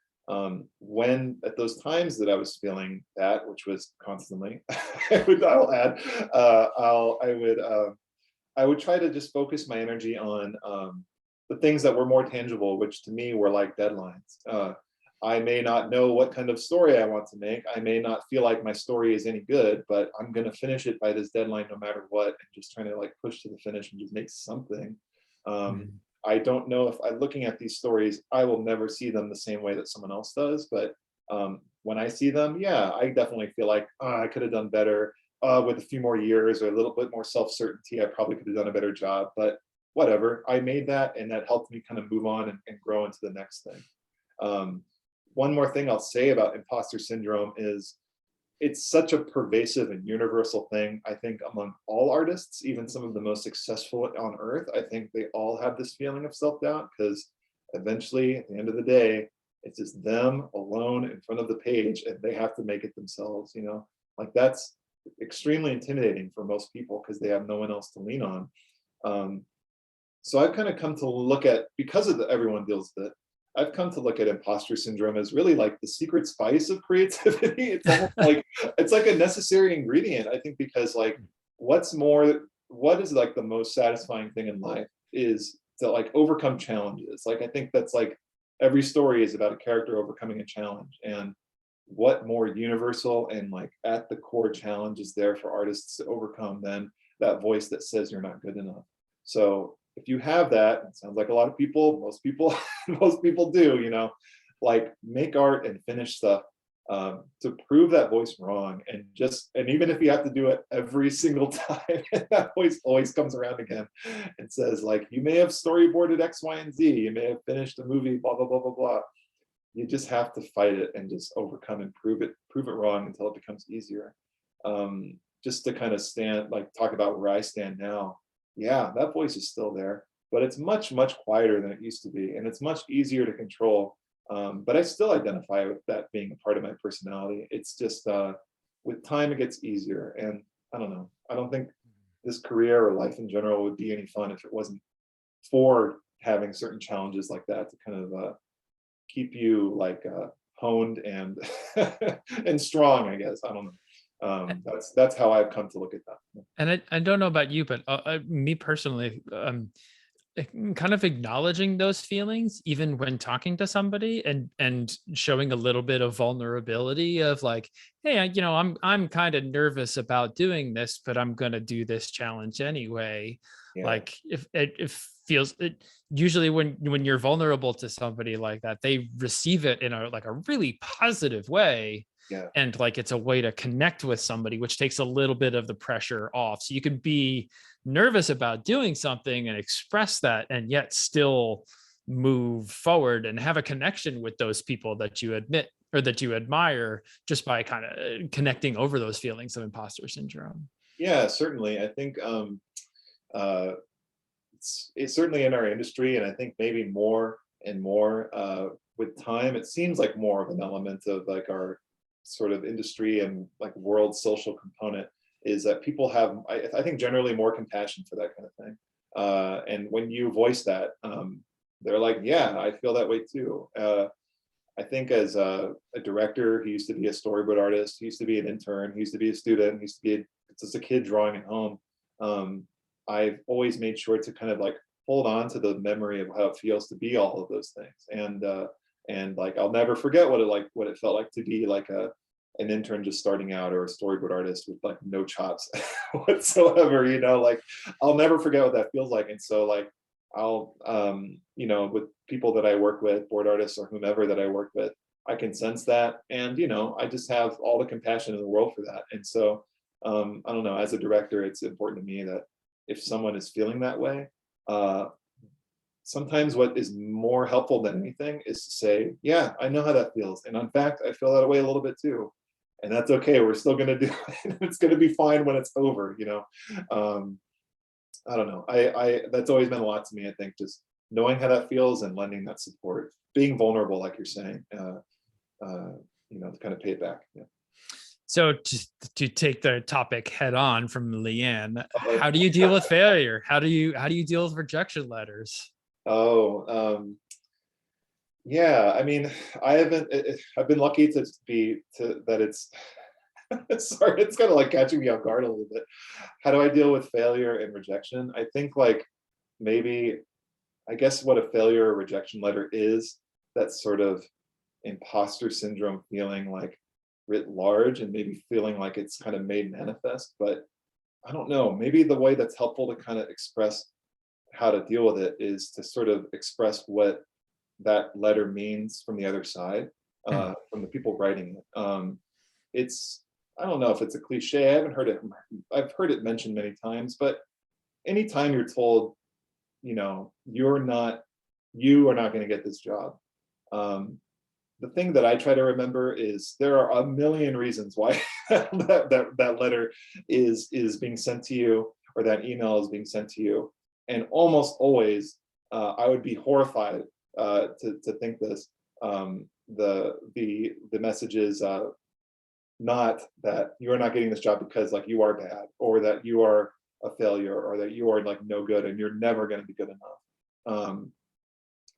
when at those times that I was feeling that, which was constantly, I'll add, I would try to just focus my energy on the things that were more tangible, which to me were like deadlines. I may not know what kind of story I want to make. I may not feel like my story is any good, but I'm going to finish it by this deadline no matter what, and just trying to like push to the finish and just make something. Mhm. I don't know if I'm looking at these stories, I will never see them the same way that someone else does. But when I see them, yeah, I definitely feel like I could have done better with a few more years or a little bit more self-certainty. I probably could have done a better job, but whatever. I made that, and that helped me kind of move on and grow into the next thing. One more thing I'll say about imposter syndrome is it's such a pervasive and universal thing, I think, among all artists, even some of the most successful on earth. I think they all have this feeling of self-doubt because eventually, at the end of the day, it's just them alone in front of the page and they have to make it themselves, you know? Like that's extremely intimidating for most people because they have no one else to lean on. Um, so I've kind of come to look at, because of the, everyone deals with it, I've come to look at imposter syndrome as really like the secret spice of creativity. It's almost like it's like a necessary ingredient, I think, because like what is like the most satisfying thing in life is to like overcome challenges. Like I think that's like every story is about a character overcoming a challenge. And what more universal and like at the core challenge is there for artists to overcome than that voice that says you're not good enough. So if you have that, it sounds like a lot of people, most people, most people do, you know, like make art and finish stuff to prove that voice wrong. And even if you have to do it every single time, that voice always comes around again and says like, you may have storyboarded X, Y, and Z, you may have finished a movie, blah, blah, blah, blah, blah. You just have to fight it and just overcome and prove it wrong until it becomes easier. Just to kind of talk about where I stand now. Yeah, that voice is still there, but it's much, much quieter than it used to be. And it's much easier to control. But I still identify with that being a part of my personality. It's just with time, it gets easier. And I don't know, I don't think this career or life in general would be any fun if it wasn't for having certain challenges like that to kind of keep you like honed and and strong, I guess. I don't know. That's how I've come to look at that. And I don't know about you, but me personally, kind of acknowledging those feelings, even when talking to somebody, and showing a little bit of vulnerability of like, hey, I'm kind of nervous about doing this, but I'm gonna do this challenge anyway. Yeah, Like if it feels it usually when you're vulnerable to somebody like that, they receive it in a like a really positive way, yeah, and like it's a way to connect with somebody, which takes a little bit of the pressure off. So you can be nervous about doing something and express that, and yet still move forward and have a connection with those people that you admit or that you admire, just by kind of connecting over those feelings of imposter syndrome. yeah. Certainly, I think uh, it's certainly in our industry, and I think maybe more and more with time, it seems like more of an element of like our sort of industry and like world social component is that people have, I think, generally more compassion for that kind of thing. And when you voice that, they're like, yeah, I feel that way too. I think as a director, he used to be a storyboard artist, he used to be an intern, he used to be a student, he used to be just a kid drawing at home. I've always made sure to kind of like hold on to the memory of how it feels to be all of those things. And like I'll never forget what it felt like to be like an intern just starting out or a storyboard artist with like no chops whatsoever, you know, like I'll never forget what that feels like. And so like I'll you know, with people that I work with, board artists or whomever that I work with, I can sense that. And, you know, I just have all the compassion in the world for that. And so I don't know, as a director, it's important to me that if someone is feeling that way, sometimes what is more helpful than anything is to say, yeah, I know how that feels. And in fact, I feel that way a little bit too. And that's okay. We're still going to do it. It's going to be fine when it's over, you know? I don't know. That's always meant a lot to me. I think just knowing how that feels and lending that support, being vulnerable, like you're saying, you know, to kind of pay it back. Yeah. So to take the topic head on from Leanne, Uh-oh. how do you deal with failure? How do you deal with rejection letters? Oh, yeah. I mean, I've been lucky to that it's, sorry, it's kind of like catching me off guard a little bit. How do I deal with failure and rejection? I think like maybe, I guess what a failure or rejection letter is, that sort of imposter syndrome feeling like writ large and maybe feeling like it's kind of made manifest. But I don't know, maybe the way that's helpful to kind of express how to deal with it is to sort of express what that letter means from the other side, from the people writing it. It's, I don't know if it's a cliche. I haven't heard it. I've heard it mentioned many times, but anytime you're told, you know, you are not going to get this job. The thing that I try to remember is there are a million reasons why that letter is being sent to you, or that email is being sent to you. And almost always, I would be horrified to think this. The message is not that you are not getting this job because like you are bad, or that you are a failure, or that you are like no good and you're never going to be good enough.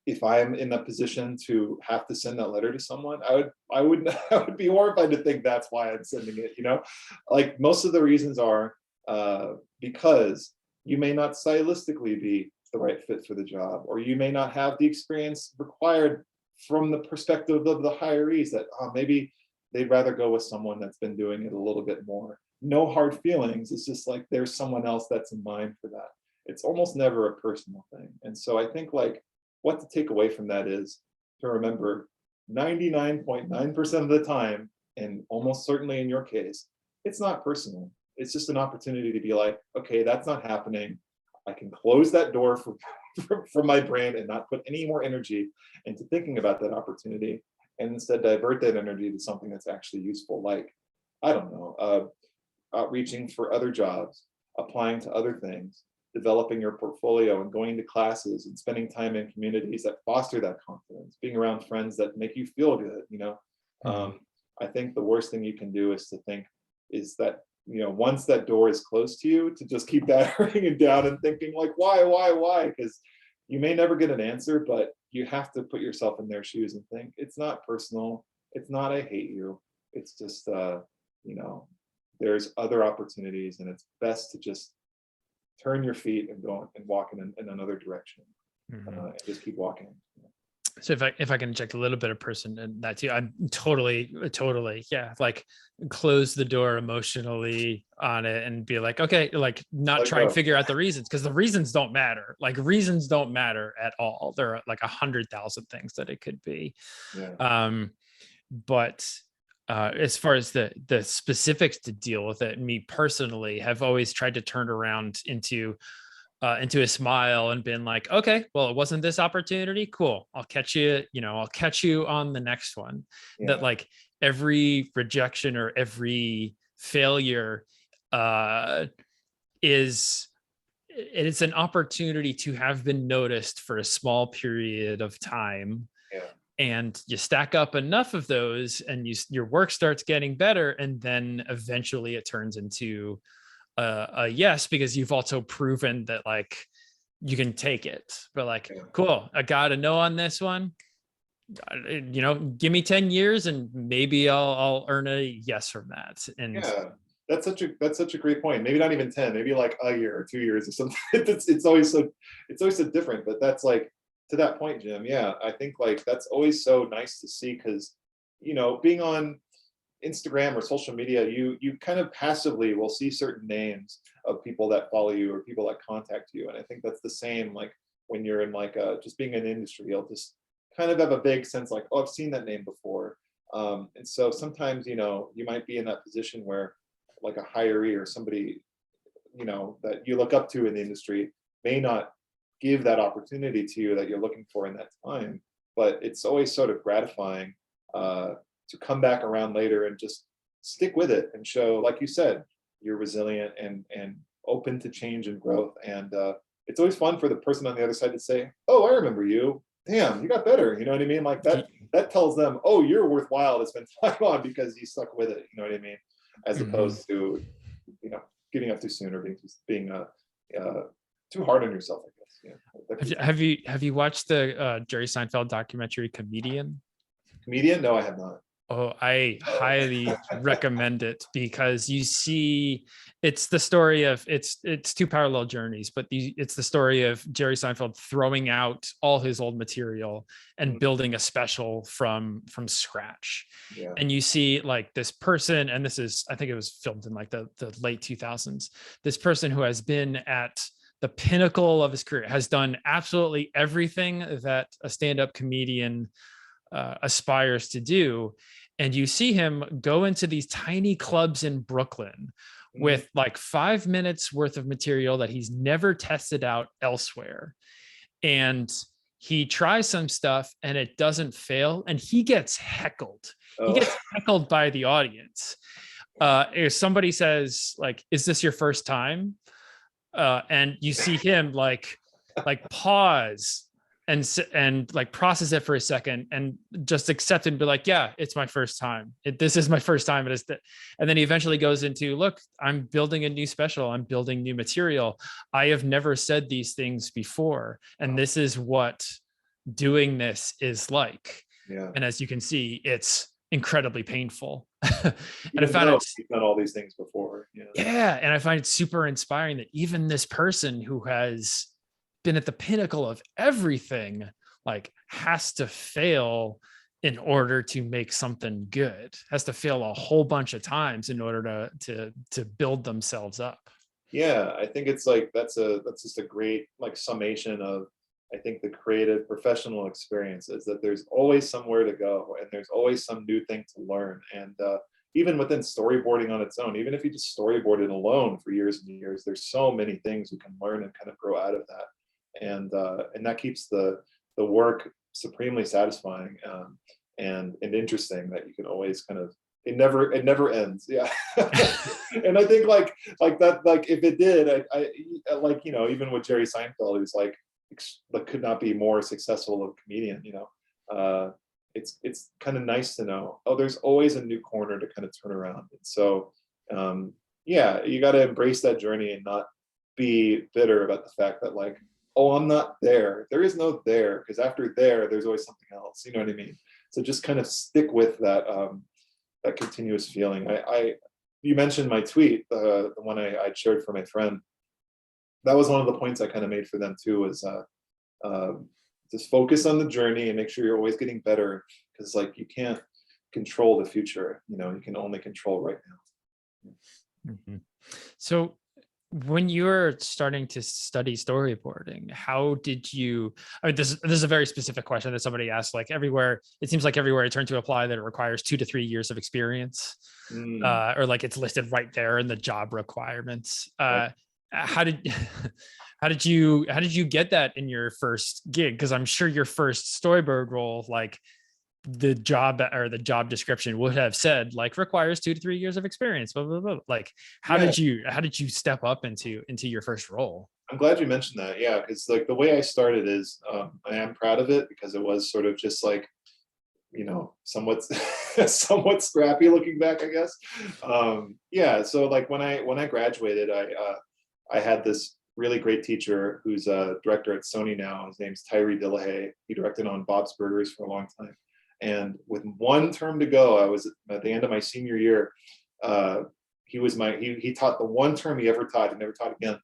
If I'm in a position to have to send that letter to someone, I would I would be horrified to think that's why I'm sending it. You know, like most of the reasons are because you may not stylistically be the right fit for the job, or you may not have the experience required from the perspective of the hirees, that maybe they'd rather go with someone that's been doing it a little bit more. No hard feelings. It's just like there's someone else that's in mind for that. It's almost never a personal thing. And so I think like what to take away from that is to remember 99.9% of the time, and almost certainly in your case, it's not personal. It's just an opportunity to be like, okay, that's not happening. I can close that door from my brain and not put any more energy into thinking about that opportunity, and instead divert that energy to something that's actually useful, like, I don't know, outreaching for other jobs, applying to other things, developing your portfolio and going to classes and spending time in communities that foster that confidence, being around friends that make you feel good, you know. I think the worst thing you can do is to think is that, you know, once that door is closed to you, to just keep that ringing down and thinking like, why? Because you may never get an answer, but you have to put yourself in their shoes and think it's not personal. It's not, I hate you. It's just, you know, there's other opportunities, and it's best to just turn your feet and go and walk in another direction, and just keep walking. So if I can inject a little bit of person in that too, I'm totally, yeah, like close the door emotionally on it and be like, okay, like not try and figure out the reasons, because the reasons don't matter. Like reasons don't matter at all. There are like 100,000 things that it could be. Yeah. But as far as the specifics to deal with it, me personally have always tried to turn around into a smile and been like, okay, well, it wasn't this opportunity. Cool. I'll catch you, I'll catch you on the next one. Yeah. That like every rejection or every failure it's an opportunity to have been noticed for a small period of time. Yeah. And you stack up enough of those and your work starts getting better. And then eventually it turns into a yes, because you've also proven that like you can take it. But like, cool, I got a no on this one. Give me 10 years and maybe I'll earn a yes from that. And yeah, that's such a great point. Maybe not even 10, maybe like a year or 2 years or something. It's always so different. But that's like, to that point, Jim, yeah, I think like that's always so nice to see, because being on Instagram or social media, you kind of passively will see certain names of people that follow you or people that contact you. And I think that's the same, like when you're in like just being in the industry, you'll just kind of have a vague sense like, oh, I've seen that name before. And so sometimes, you might be in that position where like a hiree or somebody, that you look up to in the industry may not give that opportunity to you that you're looking for in that time. But it's always sort of gratifying to come back around later and just stick with it and show, like you said, you're resilient and open to change and growth. And it's always fun for the person on the other side to say, oh, I remember you. Damn, you got better. You know what I mean? Like that tells them, oh, you're worthwhile to spend time on because you stuck with it. You know what I mean? As opposed to, giving up too soon or being too hard on yourself, I guess. Yeah. Have you watched the Jerry Seinfeld documentary Comedian? Comedian? No, I have not. Oh, I highly recommend it, because you see, it's the story of it's two parallel journeys, but it's the story of Jerry Seinfeld throwing out all his old material and building a special from scratch. Yeah. And you see like this person, and this is, I think it was filmed in like the late 2000s, this person who has been at the pinnacle of his career, has done absolutely everything that a stand-up comedian aspires to do. And you see him go into these tiny clubs in Brooklyn with like 5 minutes worth of material that he's never tested out elsewhere. And he tries some stuff and it doesn't fail. And he gets heckled. He gets heckled by the audience. If somebody says like, is this your first time? And you see him like pause and like process it for a second and just accept and be like, yeah, it's my first time. This is my first time. And then he eventually goes into, look, I'm building a new special. I'm building new material. I have never said these things before. And this is what doing this is like. Yeah. And as you can see, it's incredibly painful. And I found you've done all these things before. Yeah. And I find it super inspiring that even this person who has been at the pinnacle of everything, like, has to fail in order to make something good, has to fail a whole bunch of times in order to build themselves up. Yeah, I think it's like that's just a great like summation of, I think, the creative professional experience is that there's always somewhere to go and there's always some new thing to learn. And even within storyboarding on its own, even if you just storyboard it alone for years and years, there's so many things you can learn and kind of grow out of that. And that keeps the work supremely satisfying and interesting, that you can always kind of, it never ends. Yeah. And I think like that, like if it did, I like, even with Jerry Seinfeld, who's like could not be more successful of a comedian, it's kind of nice to know, oh, there's always a new corner to kind of turn around. And so yeah, you got to embrace that journey and not be bitter about the fact that like, oh, I'm not there. There is no there, because after there's always something else. You know what I mean? So just kind of stick with that that continuous feeling. You mentioned my tweet, the one I shared for my friend. That was one of the points I kind of made for them too, was just focus on the journey and make sure you're always getting better, because like you can't control the future. You can only control right now. Mm-hmm. So when you were starting to study storyboarding, how did you, I mean, this is a very specific question that somebody asked, like everywhere, it seems like everywhere I turn to apply that it requires 2 to 3 years of experience, or like it's listed right there in the job requirements. Right. How did you get that in your first gig? Because I'm sure your first storyboard role, like the job or the job description would have said like requires 2 to 3 years of experience, blah, blah, blah. Like how did you step up into your first role? I'm glad you mentioned that. Yeah, because like the way I started is I am proud of it, because it was sort of just like, somewhat somewhat scrappy looking back, I guess. Yeah, so like when I graduated, I had this really great teacher who's a director at Sony now. His name's Tyree Dillahay. He directed on Bob's Burgers for a long time. And with one term to go, I was at the end of my senior year. He taught the one term he ever taught. He never taught again.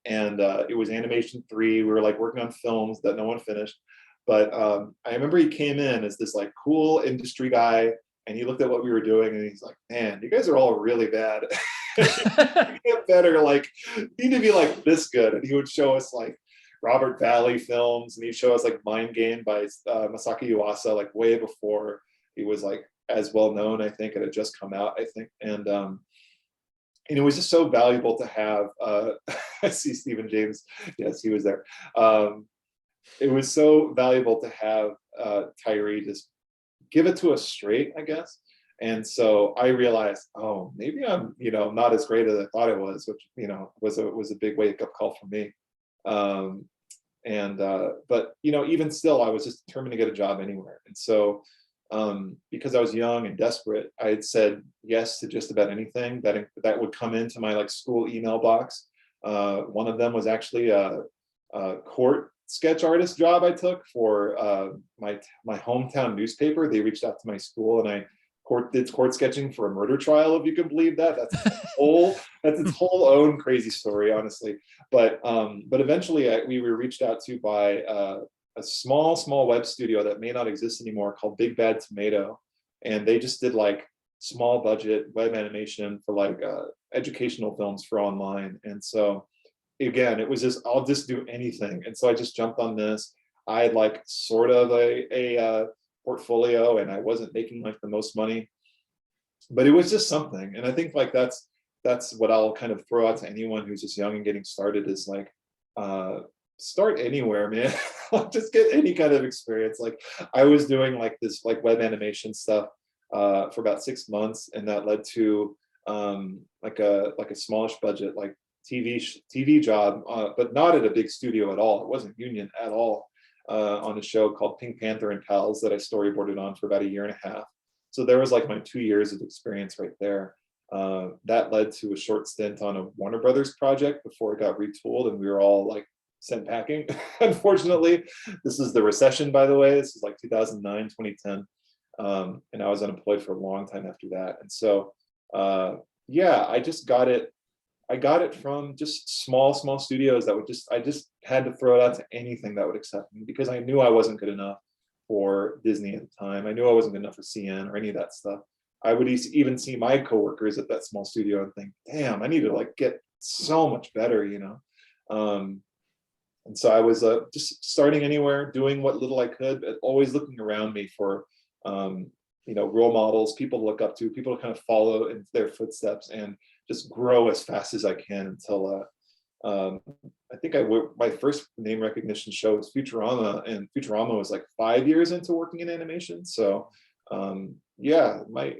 And it was animation 3. We were like working on films that no one finished. But I remember he came in as this like cool industry guy, and he looked at what we were doing and he's like, man, you guys are all really bad. You get better, like you need to be like this good. And he would show us like Robert Valley films, and he'd show us like Mind Game by Masaki Yuasa, like way before he was like as well known. I think it had just come out, I think. And it was just so valuable to have I see Stephen James, yes, he was there. It was so valuable to have Tyree just give it to us straight, I guess. And so I realized, oh, maybe I'm, not as great as I thought I was, which, was a big wake up call for me. But even still, I was just determined to get a job anywhere. And so because I was young and desperate, I had said yes to just about anything that would come into my like school email box. One of them was actually a court sketch artist job I took for my hometown newspaper. They reached out to my school, and I did court sketching for a murder trial, if you can believe that. That's its whole own crazy story, honestly. But eventually we were reached out to by a small web studio that may not exist anymore called Big Bad Tomato, and they just did like small budget web animation for like educational films for online. And so again, it was just, I'll just do anything. And so I just jumped on this. I had like sort of a portfolio, and I wasn't making like the most money, but it was just something. And I think like that's what I'll kind of throw out to anyone who's just young and getting started, is like start anywhere, man. Just get any kind of experience. Like I was doing like this like web animation stuff for about 6 months, and that led to like a smallish budget like TV job, but not at a big studio at all. It wasn't union at all, on a show called Pink Panther and Pals that I storyboarded on for about 1.5 years. So there was like my 2 years of experience right there. That led to a short stint on a Warner Brothers project before it got retooled, and we were all like sent packing. Unfortunately, this is the recession, by the way. This is like 2009, 2010. And I was unemployed for a long time after that. And so, yeah, I just got it. I got it from just small studios that I just had to throw it out to anything that would accept me, because I knew I wasn't good enough for Disney at the time. I knew I wasn't good enough for CN or any of that stuff. I would even see my coworkers at that small studio and think, damn, I need to like get so much better, And so I was just starting anywhere, doing what little I could, but always looking around me for, role models, people to look up to, people to kind of follow in their footsteps, and just grow as fast as I can until I think my first name recognition show was Futurama, and Futurama was like 5 years into working in animation. So yeah, my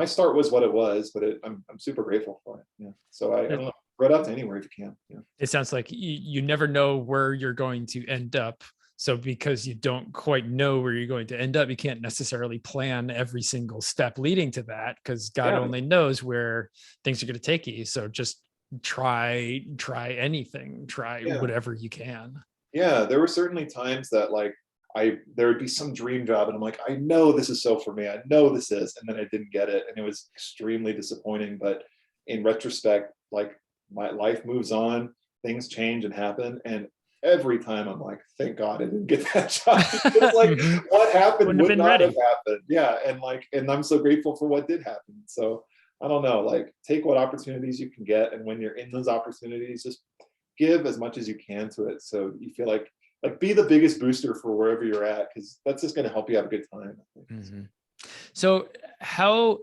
start was what it was, but I'm super grateful for it. Yeah. So I don't know, throw it out to anywhere if you can. Yeah. It sounds like you never know where you're going to end up. So because you don't quite know where you're going to end up, you can't necessarily plan every single step leading to that, because God only knows where things are going to take you. So just try anything, whatever you can. Yeah, there were certainly times that like there would be some dream job, and I'm like, I know this is so for me. I know this is, and then I didn't get it, and it was extremely disappointing. But in retrospect, like my life moves on, things change and happen, and every time I'm like, thank God I didn't get that job. It's like what happened would not have happened. Yeah, and I'm so grateful for what did happen. So I don't know, like take what opportunities you can get, and when you're in those opportunities, just give as much as you can to it, so you feel like be the biggest booster for wherever you're at, because that's just going to help you have a good time. Mm-hmm. So how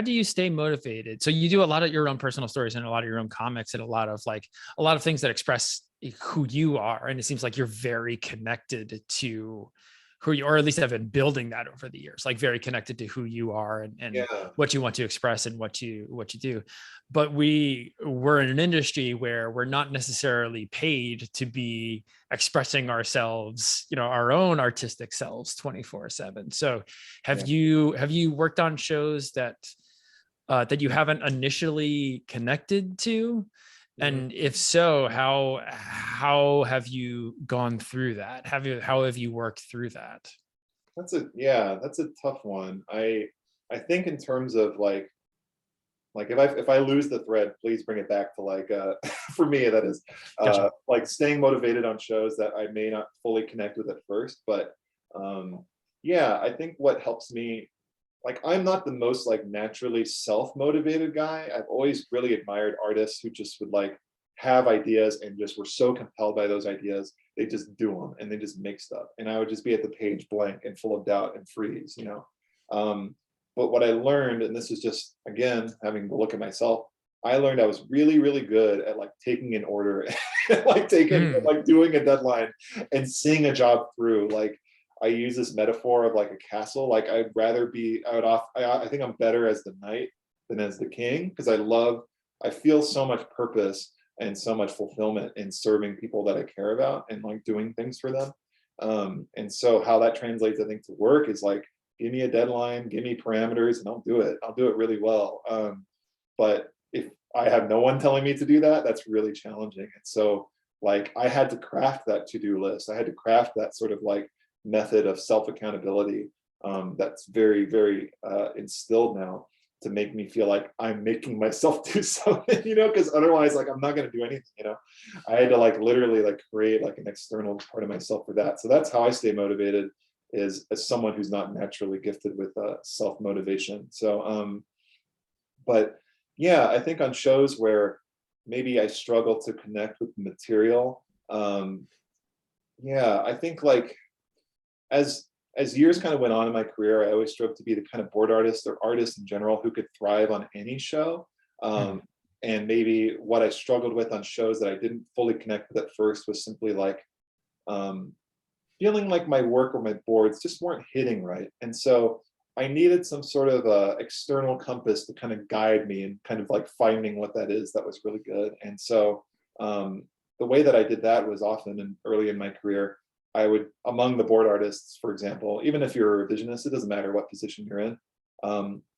do you stay motivated? So you do a lot of your own personal stories and a lot of your own comics, and a lot of things that express who you are. And it seems like you're very connected to who you are, or at least have been building that over the years, like very connected to who you are and what you want to express and what you do. But we're in an industry where we're not necessarily paid to be expressing ourselves, our own artistic selves 24/7. So have you worked on shows that you haven't initially connected to? And if so, how have you gone through that? How have you worked through that? That's a tough one. I think in terms of like if I lose the thread, please bring it back to like for me, that is Gotcha. like staying motivated on shows that I may not fully connect with at first. But yeah, I think what helps me like I'm not the most like naturally self-motivated guy. I've always really admired artists who just would like have ideas and just were so compelled by those ideas, they just do them and they just make stuff. And I would just be at the page blank and full of doubt and freeze, you know. But what I learned, and this is just again having to look at myself, I learned I was really, really good at like taking an order, like like doing a deadline and seeing a job through. Like I use this metaphor of like a castle. Like I'd rather be I think I'm better as the knight than as the king, because I feel so much purpose and so much fulfillment in serving people that I care about and like doing things for them. And so how that translates, I think, to work is like, give me a deadline, give me parameters, and I'll do it. I'll do it really well. But if I have no one telling me to do that, that's really challenging. And so like I had to craft that to-do list. I had to craft that sort of like method of self-accountability that's very, very instilled now, to make me feel like I'm making myself do something, you know, because otherwise like I'm not going to do anything, you know. I had to like literally like create like an external part of myself for that. So that's how I stay motivated, is as someone who's not naturally gifted with self-motivation. So but yeah, I think on shows where maybe I struggle to connect with the material, yeah, I think like as years kind of went on in my career, I always strove to be the kind of board artist or artist in general who could thrive on any show. And maybe what I struggled with on shows that I didn't fully connect with at first was simply like feeling like my work or my boards just weren't hitting right. And so I needed some sort of external compass to kind of guide me and kind of like finding what that is that was really good. And so the way that I did that was often early in my career, I would, among the board artists, for example, even if you're a revisionist, it doesn't matter what position you're in,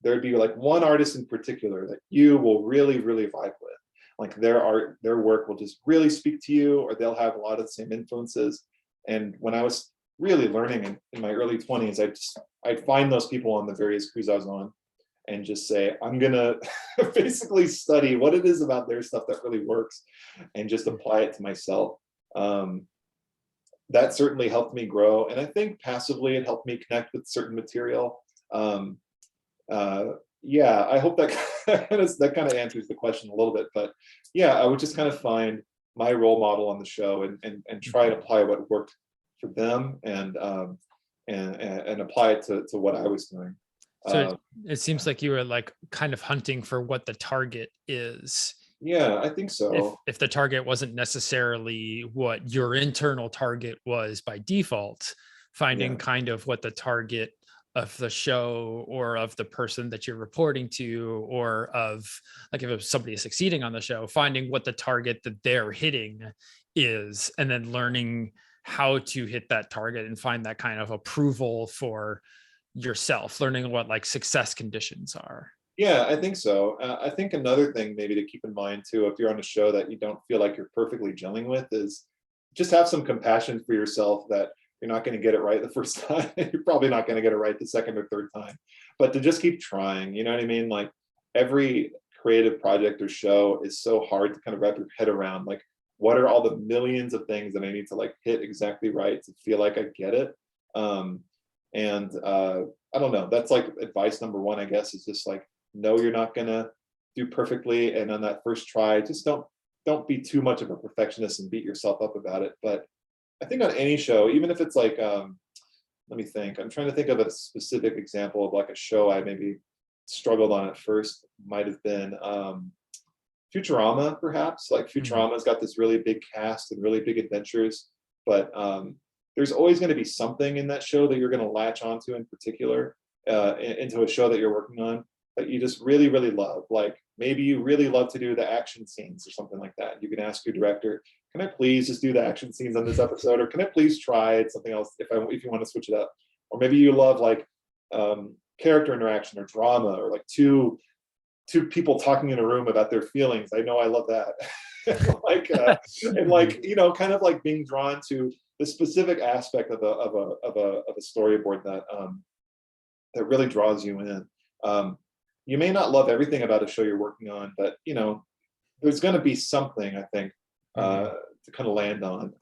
there'd be like one artist in particular that you will really, really vibe with. Like their art, their work will just really speak to you, or they'll have a lot of the same influences. And when I was really learning in my early 20s, I'd find those people on the various crews I was on and just say, I'm gonna basically study what it is about their stuff that really works and just apply it to myself. That certainly helped me grow. And I think passively it helped me connect with certain material. Yeah, I hope that that kind of answers the question a little bit. But yeah, I would just kind of find my role model on the show and try and apply what worked for them and apply it to what I was doing. So it seems like you were like kind of hunting for what the target is. Yeah, I think so. If the target wasn't necessarily what your internal target was by default, finding kind of what the target of the show or of the person that you're reporting to, or of like if somebody is succeeding on the show, finding what the target that they're hitting is, and then learning how to hit that target and find that kind of approval for yourself, learning what like success conditions are. Yeah, I think so. I think another thing maybe to keep in mind too, if you're on a show that you don't feel like you're perfectly gelling with, is just have some compassion for yourself that you're not going to get it right the first time. You're probably not going to get it right the second or third time, but to just keep trying, you know what I mean? Like every creative project or show is so hard to kind of wrap your head around. Like, what are all the millions of things that I need to like hit exactly right to feel like I get it? I don't know. That's like advice number one, I guess, is just like, know you're not gonna do perfectly, and on that first try, just don't be too much of a perfectionist and beat yourself up about it. But I think on any show, even if it's like let me think, I'm trying to think of a specific example of like a show I maybe struggled on at first. Might have been Futurama, perhaps. Like Futurama's got this really big cast and really big adventures, but there's always going to be something in that show that you're going to latch onto in particular, into a show that you're working on that you just really, really love. Like maybe you really love to do the action scenes or something like that. You can ask your director, can I please just do the action scenes on this episode? Or can I please try something else if you want to switch it up? Or maybe you love like character interaction or drama, or like two people talking in a room about their feelings. I know I love that. And like, you know, kind of like being drawn to the specific aspect of a storyboard that that really draws you in. You may not love everything about a show you're working on, but you know, there's going to be something, I think, to kind of land on.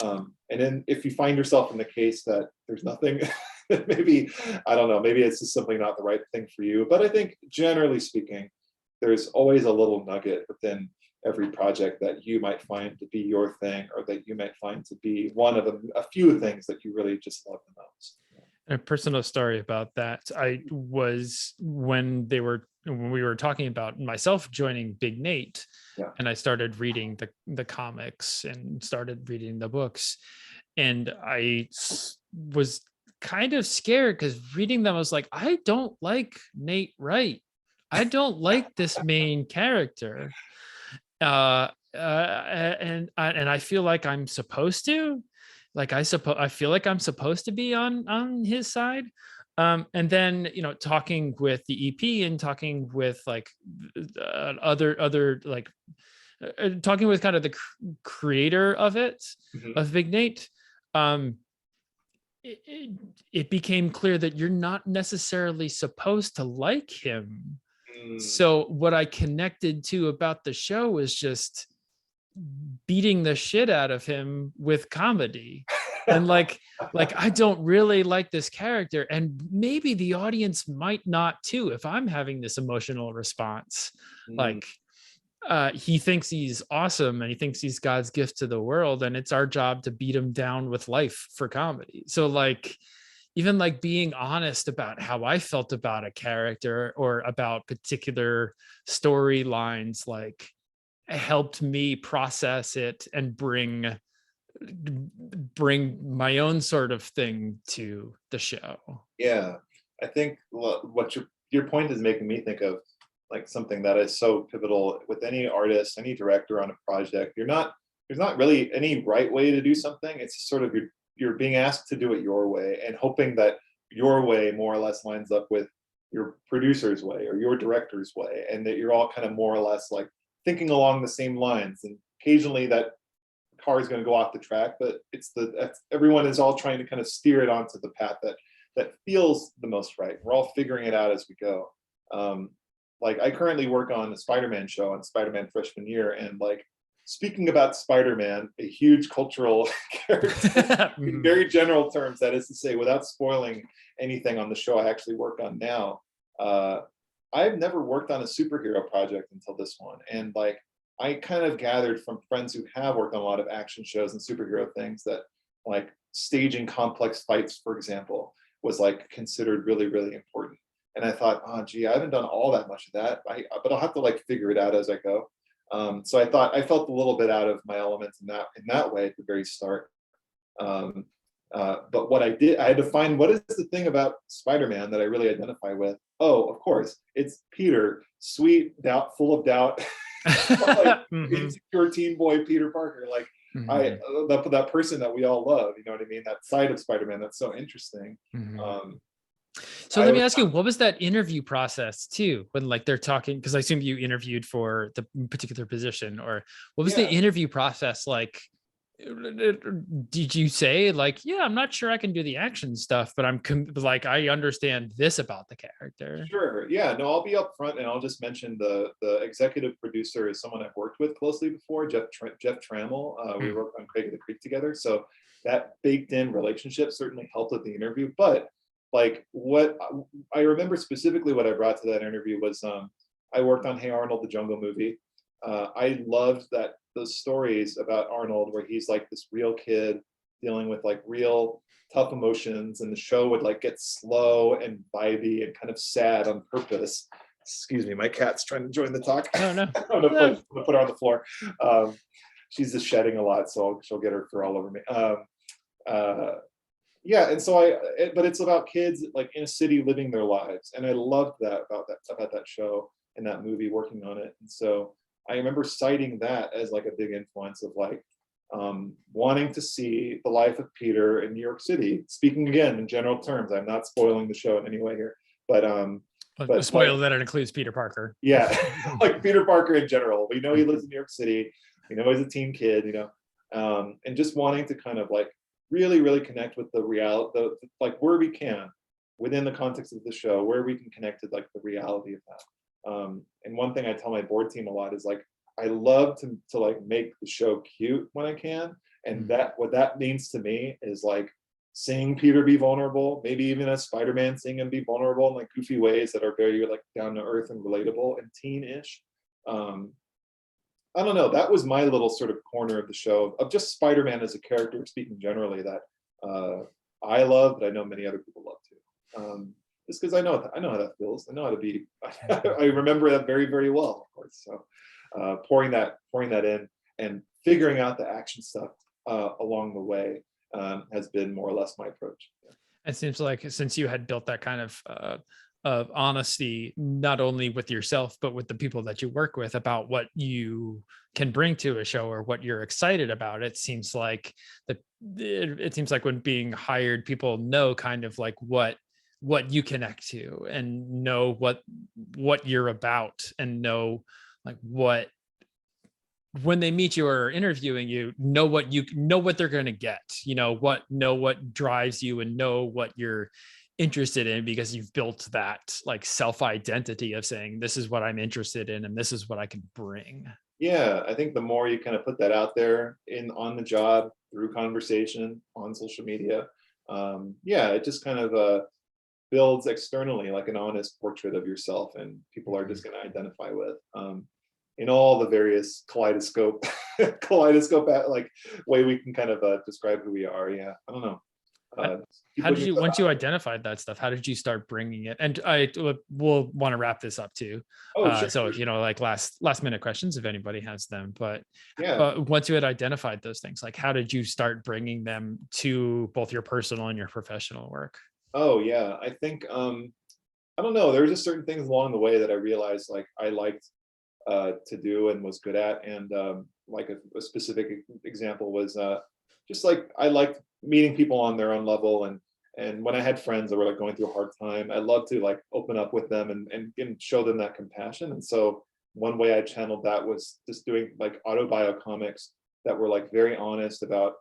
And then if you find yourself in the case that there's nothing, maybe, I don't know, maybe it's just simply not the right thing for you. But I think generally speaking, there's always a little nugget within every project that you might find to be your thing, or that you might find to be one of a few things that you really just love the most. A personal story about that. I was when we were talking about myself joining Big Nate, Yeah. and I started reading the comics and started reading the books, and was kind of scared because reading them, I was like, I don't like Nate Wright. I don't like this main character. And I feel like I'm supposed to, like I feel like I'm supposed to be on his side. And then, talking with the EP and talking with like other like talking with kind of the creator of it, Mhm. of Big Nate, it became clear that you're not necessarily supposed to like him. Mm. So what I connected to about the show was just beating the shit out of him with comedy. And like I don't really like this character, and maybe the audience might not too if I'm having this emotional response. Mm. Like he thinks he's awesome and he thinks he's God's gift to the world, and it's our job to beat him down with life for comedy. So like even like being honest about how I felt about a character or about particular storylines, like helped me process it and bring my own sort of thing to the show. Yeah, I think what your point is making me think of like something that is so pivotal with any artist, any director on a project. There's not really any right way to do something. It's just sort of you're being asked to do it your way and hoping that your way more or less lines up with your producer's way or your director's way, and that you're all kind of more or less like thinking along the same lines. And occasionally that car is going to go off the track, but everyone is all trying to kind of steer it onto the path that feels the most right. We're all figuring it out as we go. Like I currently work on a Spider-Man show on Spider-Man freshman year, and like speaking about Spider-Man, a huge cultural character in very general terms, that is to say, without spoiling anything on the show I actually work on now. I've never worked on a superhero project until this one, and like I kind of gathered from friends who have worked on a lot of action shows and superhero things that like staging complex fights, for example, was like considered really, really important. And I thought, oh, gee, I haven't done all that much of that, but I'll have to like figure it out as I go. So I felt a little bit out of my element in that way at the very start. But what I did, I had to find what is the thing about Spider-Man that I really identify with. Oh, of course, it's Peter, sweet, full of doubt, like insecure teen boy Peter Parker. Like that person that we all love. You know what I mean? That side of Spider-Man that's so interesting. So let me ask you, what was that interview process too? When like they're talking, because I assume you interviewed for the particular position, or what was the interview process like? Did you say like, yeah, I'm not sure I can do the action stuff, but like, I understand this about the character? Sure. Yeah. No, I'll be upfront and I'll just mention the executive producer is someone I've worked with closely before, Jeff Trammell. We worked on Craig of the Creek together, so that baked in relationship certainly helped with the interview. But like what I remember specifically, what I brought to that interview was I worked on Hey Arnold, the Jungle movie. I loved those stories about Arnold where he's like this real kid dealing with like real tough emotions, and the show would like get slow and vibey and kind of sad on purpose. Excuse me, my cat's trying to join the talk. Oh no. I'm gonna put her on the floor. She's just shedding a lot, so she'll get her fur all over me. Yeah, and so but it's about kids like in a city living their lives, and I loved that about that show and that movie, working on it. And so I remember citing that as like a big influence of like wanting to see the life of Peter in New York City. Speaking again in general terms, I'm not spoiling the show in any way here, but spoil that it includes Peter Parker. Yeah, like Peter Parker in general. We know he lives in New York City. We know he's a teen kid, and just wanting to kind of like really, really connect with the reality, like where we can within the context of the show, where we can connect to like the reality of that. And one thing I tell my board team a lot is like, I love to like make the show cute when I can, And what that means to me is like seeing Peter be vulnerable, maybe even as Spider-Man, seeing him be vulnerable in like goofy ways that are very like down to earth and relatable and teen-ish. I don't know, that was my little sort of corner of the show of just Spider-Man as a character, speaking generally, that I love, but I know many other people love too. Just because I know how that feels. I know how to be. I remember that very, very well, of course. So pouring that in and figuring out the action stuff along the way has been more or less my approach. Yeah. It seems like since you had built that kind of honesty, not only with yourself, but with the people that you work with about what you can bring to a show or what you're excited about, it seems like it seems like when being hired, people know kind of like what you connect to and know what you're about and know like what, when they meet you or interviewing you, know what they're going to get, know what drives you and know what you're interested in, because you've built that like self-identity of saying, this is what I'm interested in and this is what I can bring. Yeah, I think the more you kind of put that out there on the job, through conversation, on social media, yeah, it just kind of builds externally like an honest portrait of yourself, and people are just going to identify with in all the various kaleidoscope like way we can kind of describe who we are. Yeah, I don't know. How did you, once you identified that stuff, how did you start bringing it? And I will want to wrap this up too. Sure, so sure. like last minute questions if anybody has them, but Yeah, once you had identified those things, like how did you start bringing them to both your personal and your professional work? oh yeah, I think I don't know, there were just certain things along the way that I realized like I liked to do and was good at. And like a specific example was just like I liked meeting people on their own level, and when I had friends that were like going through a hard time, I loved to like open up with them and show them that compassion. And so one way I channeled that was just doing like autobio comics that were like very honest about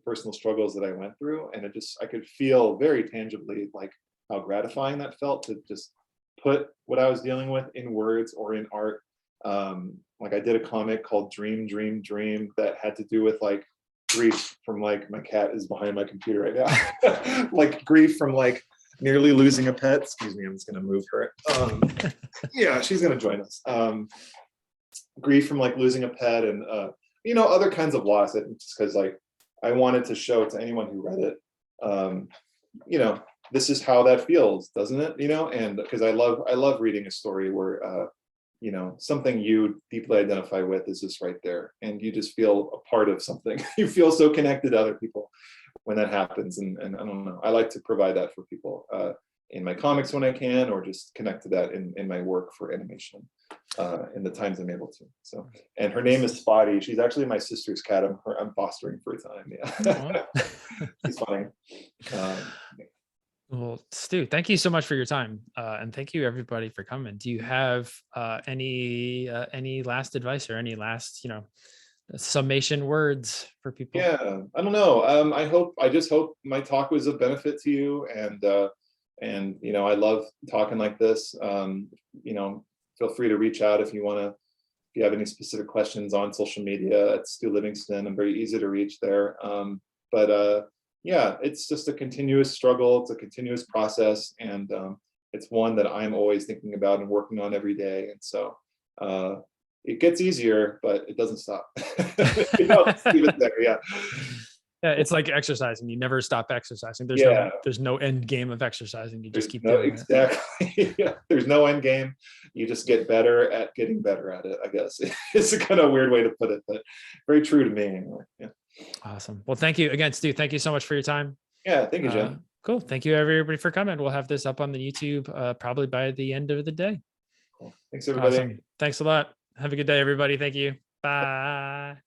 personal struggles that I went through, and I could feel very tangibly like how gratifying that felt to just put what I was dealing with in words or in art. Like I did a comic called Dream Dream Dream that had to do with like grief from like, my cat is behind my computer right now, like grief from like nearly losing a pet. Excuse me, I'm just gonna move her. Yeah, she's gonna join us. Grief from like losing a pet and other kinds of loss. Just because like I wanted to show to anyone who read it, this is how that feels, doesn't it? And because I love reading a story where something you deeply identify with is just right there, and you just feel a part of something. You feel so connected to other people when that happens, and I don't know, I like to provide that for people in my comics when I can, or just connect to that in my work for animation in the times I'm able to. So, and her name is Spotty. She's actually my sister's cat. I'm fostering for a time. Yeah. She's funny. Well, Stu, thank you so much for your time, and thank you everybody for coming. Do you have any last advice or any last summation words for people? Yeah, I don't know. I just hope my talk was of benefit to you, and I love talking like this. Feel free to reach out if you have any specific questions on social media at Stu Livingston. I'm very easy to reach there. But yeah, it's just a continuous struggle. It's a continuous process, and it's one that I'm always thinking about and working on every day. And so it gets easier, but it doesn't stop. Let's leave it there. Yeah. Yeah, it's like exercising. You never stop exercising. There's no end game of exercising. You just keep doing it. Exactly. Yeah. There's no end game. You just get better at getting better at it, I guess. It's a kind of weird way to put it, but very true to me anyway. Yeah. Awesome. Well, thank you again, Stu. Thank you so much for your time. Yeah, thank you, Jim. Cool. Thank you everybody for coming. We'll have this up on the YouTube probably by the end of the day. Cool. Thanks everybody. Awesome. Thanks a lot. Have a good day, everybody. Thank you. Bye.